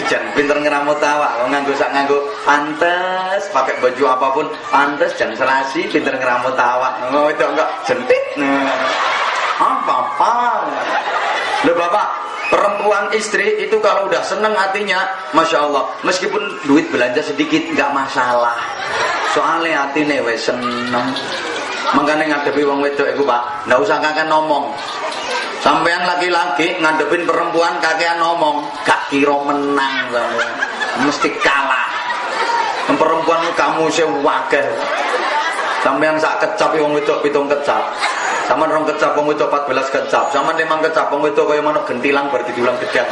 Jangan pinter ngeramut tawa, nganggo sak nganggo pantes, pakai baju apapun pantes, jangan selasi, pinter ngeramut tawa. Oh itu enggak jentik. Apa? Loh Bapak, perempuan istri itu kalau udah seneng hatinya, Masya Allah, meskipun duit belanja sedikit nggak masalah. Soalnya hatinya wes seneng. Makanya ngadepi wong wedok itu Pak, nggak usah kakek ngomong. Sampean laki-laki ngadepin perempuan kakean ngomong, gak kira menang sampean. Mesti kalah. Perempuan kamu sewakeh. Sampean sak kecap wong wedok 7 kecap. Sama rong kecap wong wedok 14 kecap. Sama 5 kecap wong wedok kaya manuk gentilang bar didulang gedang.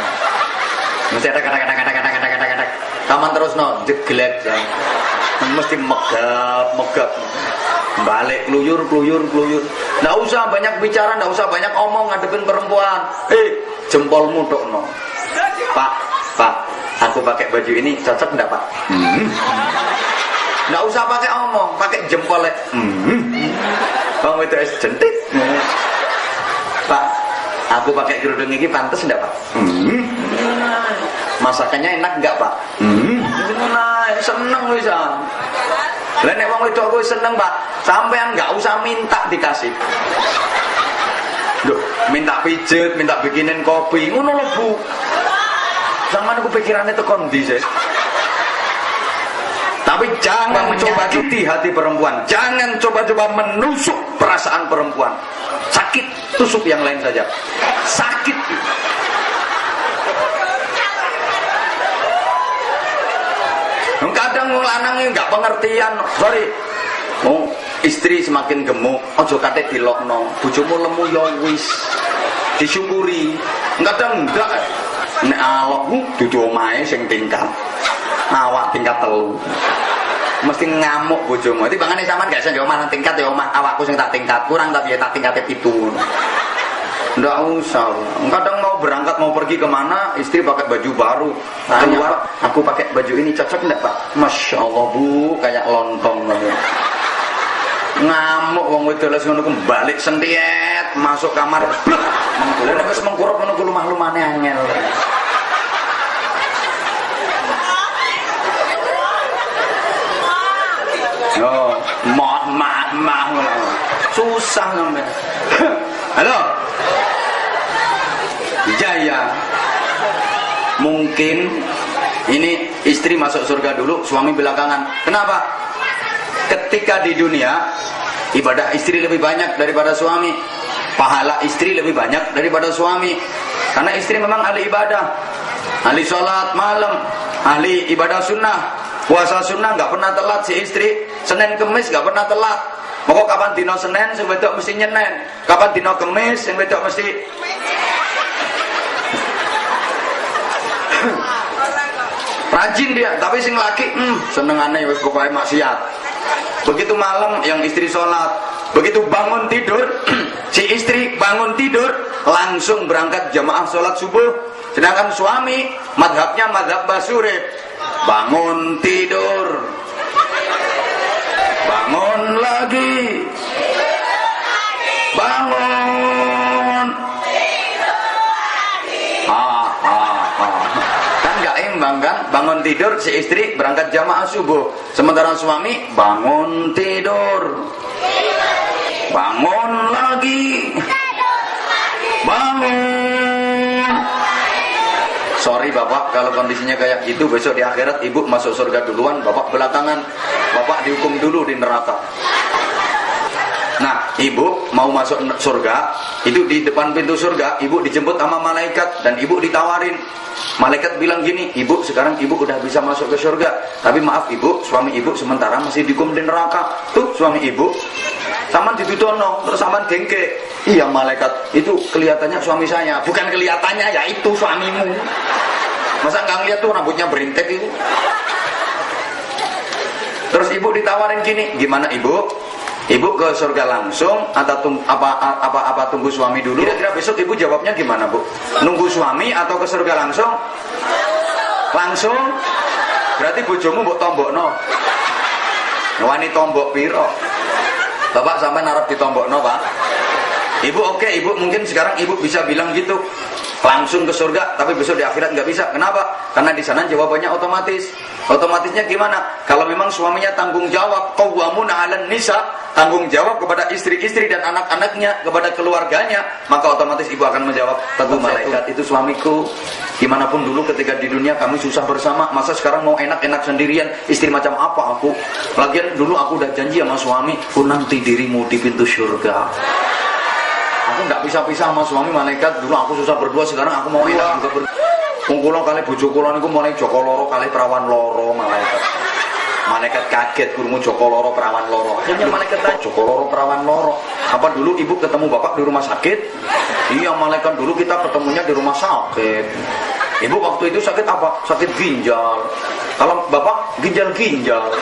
Mesti ada kata-kata. Taman terus no jeglek ya. Mesti megap. Balik kluyur. Nggak usah banyak bicara, nggak usah banyak omong ngadepin perempuan. Jempolmu dokno. Pak, aku pakai baju ini cocok enggak Pak? Nggak usah pakai omong, pakai jempolnya. Bang itu es jentik. Pak, aku pakai kerudung ini pantas enggak Pak? Masakannya enak enggak Pak? Seneng bisa. Lah nek wong wedok kuwi seneng Pak, sampean enggak usah minta dikasih. Loh, minta pijet, minta bikinin kopi, ngono lho Bu. Sampeyan aku pikirane tekon ndi sih? Tapi jangan menyakiti hati perempuan. Jangan coba-coba menusuk perasaan perempuan. Sakit, tusuk yang lain saja. Sakit. Kadang lanangnya nggak pengertian. Sorry. Istri semakin gemuk, ojo kate dilokno. Bojomu lemu ya wis. Disyukuri. Kadang enggak. Nek alokmu dudu omahe sing tingkat. Awak tingkat 3. Mesti ngamuk bojomu. Dadi bangane sampean gak iso yo omah tingkat ya omah awakku sing tak tingkat. Kurang tapi ya tak tingkate 7. Nggak usah. Kadang mau berangkat mau pergi kemana, istri pakai baju baru. Keluar, aku pakai baju ini cocok enggak Pak? Masya Allah Bu, kayak lontong. Ngamuk wong wedok les ngono ku balik sentiet, masuk kamar. Mengkulo wis mengkurep ngono ku lumah-lumane angel. Oh, mah susah sampe. Halo. Jaya. Mungkin ini istri masuk surga dulu, suami belakangan. Kenapa? Ketika di dunia ibadah istri lebih banyak daripada suami, pahala istri lebih banyak daripada suami. Karena istri memang ahli ibadah, ahli sholat malam, ahli ibadah sunnah, puasa sunnah nggak pernah telat si istri. Senin Kemis nggak pernah telat. Pokok kapan dino Senin sing wedok mesti nyenen, kapan dino Kemis sing wedok mesti rajin dia. Tapi sing laki senengane wis pokoke maksiat. Begitu malam yang istri sholat, begitu bangun tidur si istri bangun tidur langsung berangkat jamaah sholat subuh. Sedangkan suami madhabnya madhab Basurib, bangun tidur, bangun lagi, bangun, kan gak imbang kan? Bangun tidur si istri berangkat jamaah subuh, sementara suami bangun tidur, bangun lagi, bangun. Sorry Bapak, kalau kondisinya kayak gitu besok di akhirat ibu masuk surga duluan, Bapak belakangan. Bapak dihukum dulu di neraka. Nah, ibu mau masuk surga, itu di depan pintu surga, ibu dijemput sama malaikat dan ibu ditawarin. Malaikat bilang gini, ibu sekarang ibu udah bisa masuk ke surga, tapi maaf ibu, suami ibu sementara masih dihukum di neraka. Tuh suami ibu, saman ditudono, terus saman dengke. Iya malaikat, itu kelihatannya suami saya. Bukan kelihatannya, ya itu suamimu. Masa nggak ngeliat tuh rambutnya berintek itu. Terus ibu ditawarin gini, gimana ibu? Ibu ke surga langsung atau tunggu suami dulu? Kira-kira besok ibu jawabnya gimana Bu? Nunggu suami atau ke surga langsung? Langsung? Berarti bojomu mbok tombokno. Wani tombok piro? Bapak sampai narap ditombokno Pak. Ibu oke, ibu mungkin sekarang ibu bisa bilang gitu. Langsung ke surga, tapi besok di akhirat nggak bisa. Kenapa? Karena di sana jawabannya otomatis. Otomatisnya gimana? Kalau memang suaminya tanggung jawab, qawwamuna 'alan nisa, tanggung jawab kepada istri-istri dan anak-anaknya, kepada keluarganya, maka otomatis ibu akan menjawab, tentu malaikat itu suamiku. Gimana pun dulu ketika di dunia kami susah bersama, masa sekarang mau enak-enak sendirian? Istri macam apa aku? Lagian dulu aku udah janji sama suami, ku nanti dirimu di pintu surga. Aku nggak pisah-pisah sama suami malaikat. Dulu aku susah berdua, sekarang aku mau enak juga berdua. Kula kali bojo kula niku mulai Joko loro kali perawan loro malaikat. Malaikat kaget krungu Joko loro perawan loro. Akhirnya malaikat tanya, Joko loro perawan loro. Apa dulu ibu ketemu bapak di rumah sakit? Iya malaikat, dulu kita ketemunya di rumah sakit. Ibu waktu itu sakit apa? Sakit ginjal. Kalau bapak ginjal-ginjal.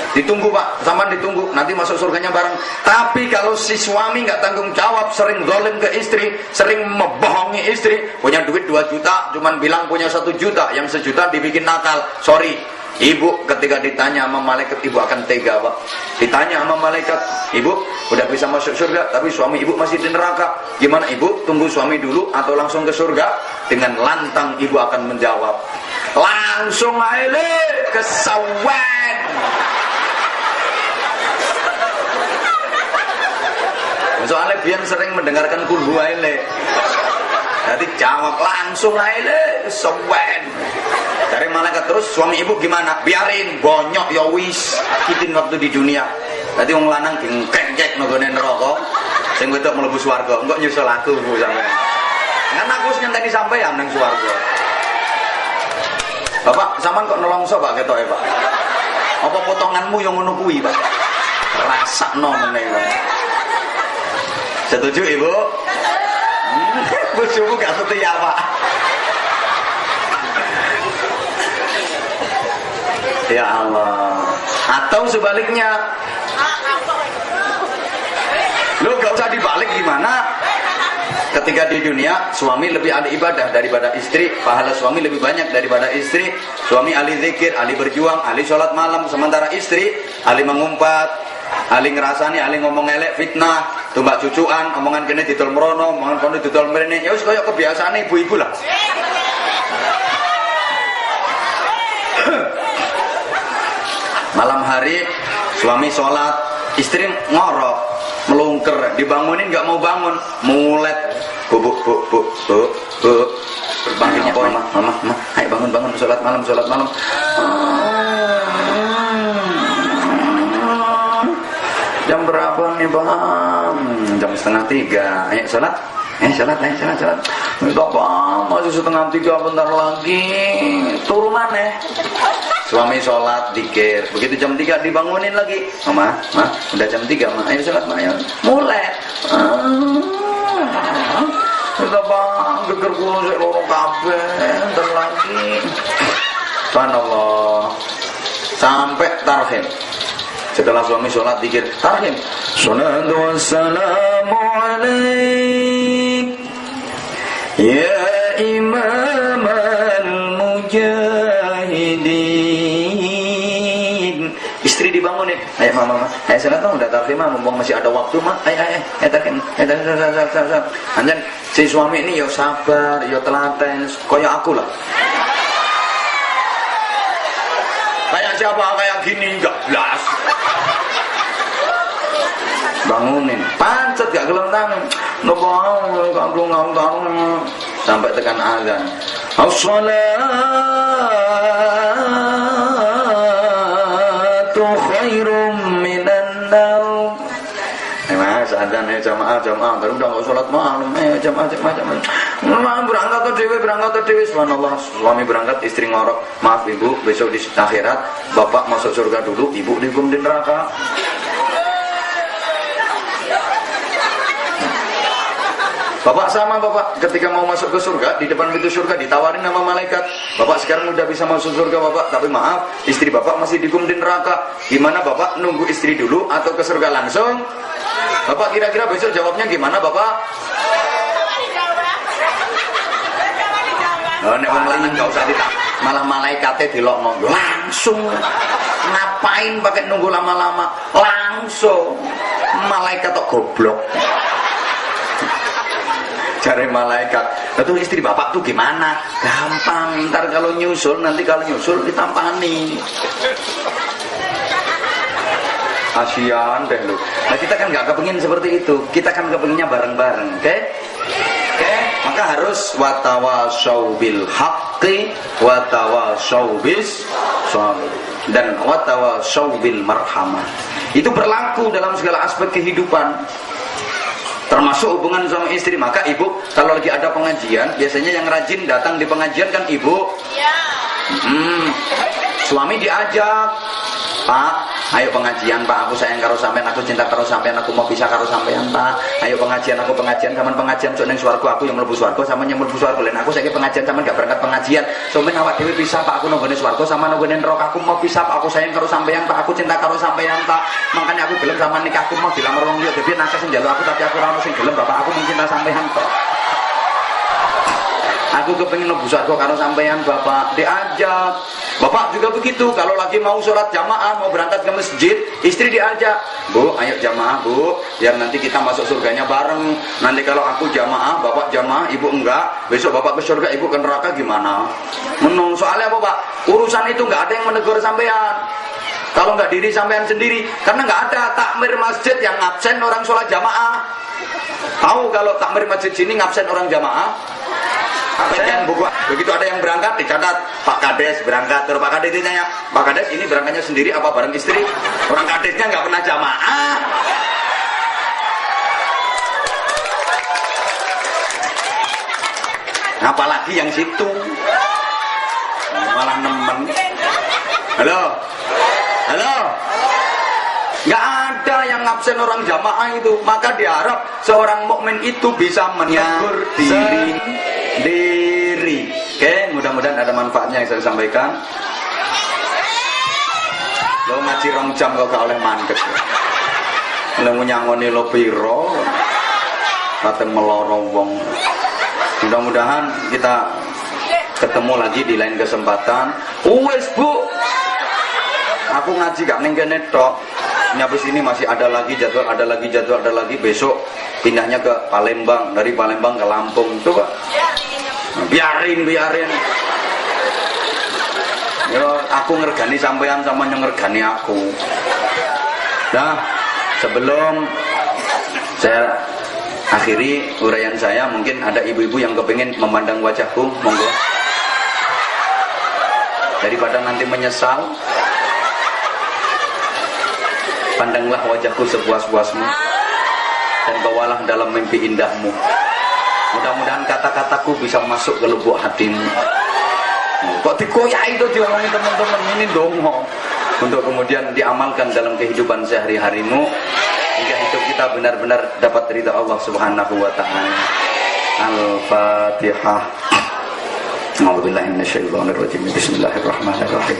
Ditunggu Pak, zaman ditunggu, nanti masuk surganya bareng. Tapi kalau si suami nggak tanggung jawab, sering zalim ke istri, sering membohongi istri, punya duit 2 juta, cuman bilang punya 1 juta, yang 1 juta dibikin nakal. Sorry, ibu ketika ditanya sama malaikat, ibu akan tega Pak. Ditanya sama malaikat, ibu udah bisa masuk surga, tapi suami ibu masih di neraka. Gimana ibu? Tunggu suami dulu atau langsung ke surga? Dengan lantang ibu akan menjawab, langsung aja ke sawan. Soalnya biar sering mendengarkan kulhu aile. Jadi jawab langsung aile sewen. Dari malaikat terus suami ibu gimana? Biarin bonyok ya wis. Kitin waktu di dunia. Jadi wong lanang dingkek nggone neraka. Sing wedok mlebu swarga. Engko nyusul aku Bu sampean. Kan aku wis nyenteni sampean ning swarga. Bapak sampean kok nelongso Pak ketoke Pak. Apa potonganmu yang ngono kuwi Pak? Rasakno meneh. Setuju Ibu? Bojomu gak setia, Pak. Ya Allah. Atau sebaliknya, lu gak usah dibalik gimana? Ketika di dunia suami lebih ahli ibadah daripada istri, pahala suami lebih banyak daripada istri. Suami ahli zikir, ahli berjuang, ahli sholat malam, sementara istri ahli mengumpat, ahli ngerasani, ahli ngomong elek, fitnah, tumbak cucuan, omongan kene didol merono, omongan kono didol mrene. Ya wis kaya kebiasaan ibu-ibu lah. Malam hari suami sholat, istri ngorok, melungker, dibangunin nggak mau bangun, mulet, bu, bangunnya mama, ayo bangun, sholat malam, jam berapa nih bang? Jam 2:30, ayo sholat. Sholat. Minta bang, masih 2:30, bentar lagi. Turun mana? Suami sholat, dikir. Begitu jam 3 dibangunin lagi. Mama, udah jam 3, ma. Ayo sholat, ma. Ayo. Mulai. Minta bang, geger kulo saya lorong kabeh. Bentar lagi. Subhanallah. Sampai tarhim. Setelah suami sholat, dikir. Tarhim. Salatu wassalamu alaik. Ya imam al-mujahidin. Istri dibangunin. Ayo mama, ayo sholat dong, udah tarhim, mumpung masih ada waktu, ma. Ayo tarhim. Anjan si suami ini yo sabar, yo telaten, kayak aku lah. Kayak siapa kayak gini enggak jelas. Bangunin, pancet gak gelem tangan. Nobang kandung sampai tekan azan. As-salatu khairum minan naum. Mas azan jamaah, terus udah enggak salat malam. Jamaah. Berangkat ke dewe. Subhanallah, suami berangkat, istri ngorok. Maaf ibu, besok di akhirat bapak masuk surga dulu, ibu dihukum di neraka. Bapak sama bapak ketika mau masuk ke surga, di depan pintu surga ditawarin sama malaikat, bapak sekarang udah bisa masuk surga bapak, tapi maaf istri bapak masih dihukum di neraka. Gimana bapak, nunggu istri dulu atau ke surga langsung? Bapak kira-kira besok jawabnya gimana bapak? Oh, nek wong enggak usah ditanya, malah malaikatnya dilokno langsung. Ngapain pakai nunggu lama-lama? Langsung. Malaikat kok goblok. Cari malaikat, betul istri bapak tuh gimana? Gampang, ntar kalau nyusul, nanti kalau nyusul ditampani. Kasian deh lu. Nah kita kan nggak kepengin seperti itu, kita kan kepinginnya bareng-bareng, oke? Maka harus watawasau bil haqqi, watawasau bis sabr, dan watawasau bil marhamah. Itu berlaku dalam segala aspek kehidupan. Termasuk hubungan suami istri. Maka ibu kalau lagi ada pengajian, biasanya yang rajin datang di pengajian kan ibu. Iya. Suami diajak, Pak, ayo pengajian Pak, aku sayang karo sampean, aku cinta karo sampean, aku mau pisah karo sampean Pak. Ayo pengajian, aku pengajian, kapan pengajian sok ning swarga, aku yang mlebu swarga, sampean yang mlebu swarga. Len aku saiki pengajian, sampean gak berangkat pengajian. Sampeyan awak dhewe pisah Pak, aku nang swarga sama nang neraka, aku mau pisah Pak, aku sayang karo sampean Pak, aku cinta karo sampean Pak. Makanya aku gelem sama nikah, aku mau dilamar wong liya, dhewe nakes njaluk aku tapi aku ora ono sing gelem Bapak, aku mencinta sampean Pak. Aku kepengin mlebu swarga karo sampean Bapak. Diajak. Bapak juga begitu, kalau lagi mau sholat jamaah, mau berangkat ke masjid, istri diajak, Bu, ayo jamaah Bu, biar nanti kita masuk surganya bareng. Nanti kalau aku jamaah, bapak jamaah, ibu enggak, besok bapak ke surga, ibu ke neraka gimana? Menung, soalnya apa Pak? Urusan itu enggak ada yang menegur sampean. Kalau enggak diri sampean sendiri, karena enggak ada takmir masjid yang ngabsen orang sholat jamaah. Tahu kalau takmir masjid sini ngabsen orang jamaah? Begitu ada yang berangkat dicatat Pak Kades berangkat, terus Pak Kades ditanya, Pak Kades ini berangkatnya sendiri apa bareng istri? Orang Kadesnya nggak pernah jamaah. Apalagi yang situ malah nemen. Halo, nggak ada yang absen orang jamaah itu, maka diharap seorang mukmin itu bisa menegur diri. Oke, mudah-mudahan ada manfaatnya yang saya sampaikan. Lo ngaji rong jam kok gak oleh mandek. Lo nyangoni lo piro, kata melorong wong. Mudah-mudahan kita ketemu lagi di lain kesempatan. Wes Bu, aku ngaji gak ning kene tok. Nyabis ini masih ada lagi jadwal, ada lagi besok pindahnya ke Palembang, dari Palembang ke Lampung. Coba biarin. Yo, aku ngergani sampean sama yang ngergani aku. Nah, sebelum saya akhiri uraian saya, mungkin ada ibu-ibu yang kepingin memandang wajahku, monggo. Daripada nanti menyesal, pandanglah wajahku sepuas-puasmu dan bawalah dalam mimpi indahmu. Mudah-mudahan kata-kataku bisa masuk ke lubuk hatimu. Kok dikoyai itu diomongi teman-teman ini dong, untuk kemudian diamalkan dalam kehidupan sehari-harimu hingga hidup kita benar-benar dapat ridha Allah Subhanahu wa taala. Al-Fatihah. A'udzubillahi minasyaitonir rajim. Bismillahirrahmanirrahim.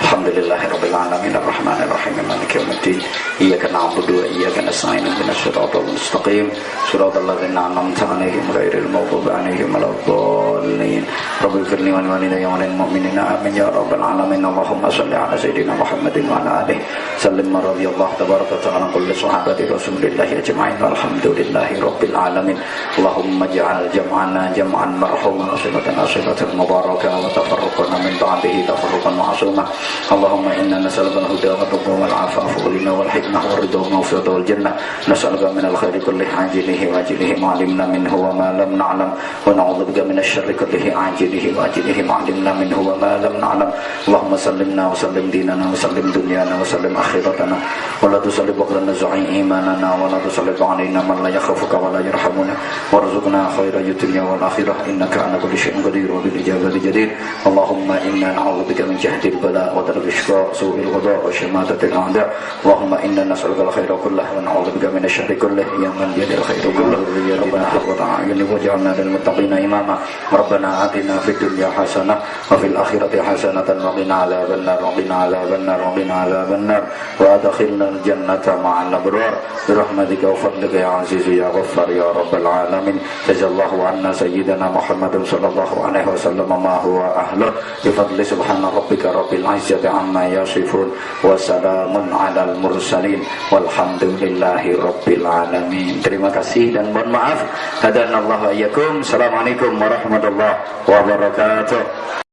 Alhamdulillahirabbil alamin arrahmanir rahim maliki yaumiddin. Iyyaka na'budu wa iyyaka nasta'in ihdinas siratal mustaqim siratal ladzina an'amta 'alaihim ghairil maghdubi 'alaihim waladdallin. Rabbil firli wal walidayya wal mu'minina amin ya rabbal alamin. Allahumma shalli 'ala sayyidina Muhammadin wa 'ala alihi sallim radhiyallahu tabaraka ta'ala kulli sahabati rasulillahi ajma'in walhamdulillahi rabbil alamin. Allahumma ij'al jam'ana jam'an marhuman wa salatan mubarakah wa tafarruqana min ba'dihi tafarruqan ma'sumah. Allahumma inna nas'aluka al-huda wa taqwa wal 'afafa wal ghina wal hikmah wal ridha wal maghfirata wal jannah. Nas'aluka min al-khairi kullihi 'ajilihi wa ajilihi ma 'alimna minhu wa ma lam na'lam wa na'udzubika min asy-syarri kullihi 'ajilihi wa ajilihi ma 'alimna minhu wa ma lam na'lam. Allahumma sallimna wa sallim dinana wa sallim dunyana wa sallim akhiratana wa la tusalli baqlana zu'i imanana wa la tusalli 'alaina man la yakhafuka wa la yarhamuna warzuqna khaira dunya wal akhirah innaka 'ala kulli syai'in qadir wa bil ijabati jadir. Allahumma inna na'udzubika min jahdil bala wa darkil shiqa su'il qada wa syamatatil a'da. Allahumma inna nas'aluka al-khaira kullahu wa na'udzubika min asy-syarri kullihi ya man biyadil khairu kulluhu. Rabbana haqqana a'yunna waj'alna lil muttaqina imama. Rabbana atina fid dunya hasanah wa fil akhirati hasanatan wa qina adzabannar wa qina adzabannar wa qina adzabannar wa adkhilna al-jannata ma'al abrar bi rahmatika wa fadlika ya aziz ya ghaffar ya rabbal alamin. Jazallahu anna sayyidana Muhammadin sallallahu alaihi wasallam ma huwa ahluh bi fadli subhana rabbika rabbil izzati amma yasifun wa salamun alal mursalin walhamdulillahi rabbil alamin. Terima kasih dan mohon maaf. Hadanallahu wa iyyakum. Assalamualaikum warahmatullahi wabarakatuh.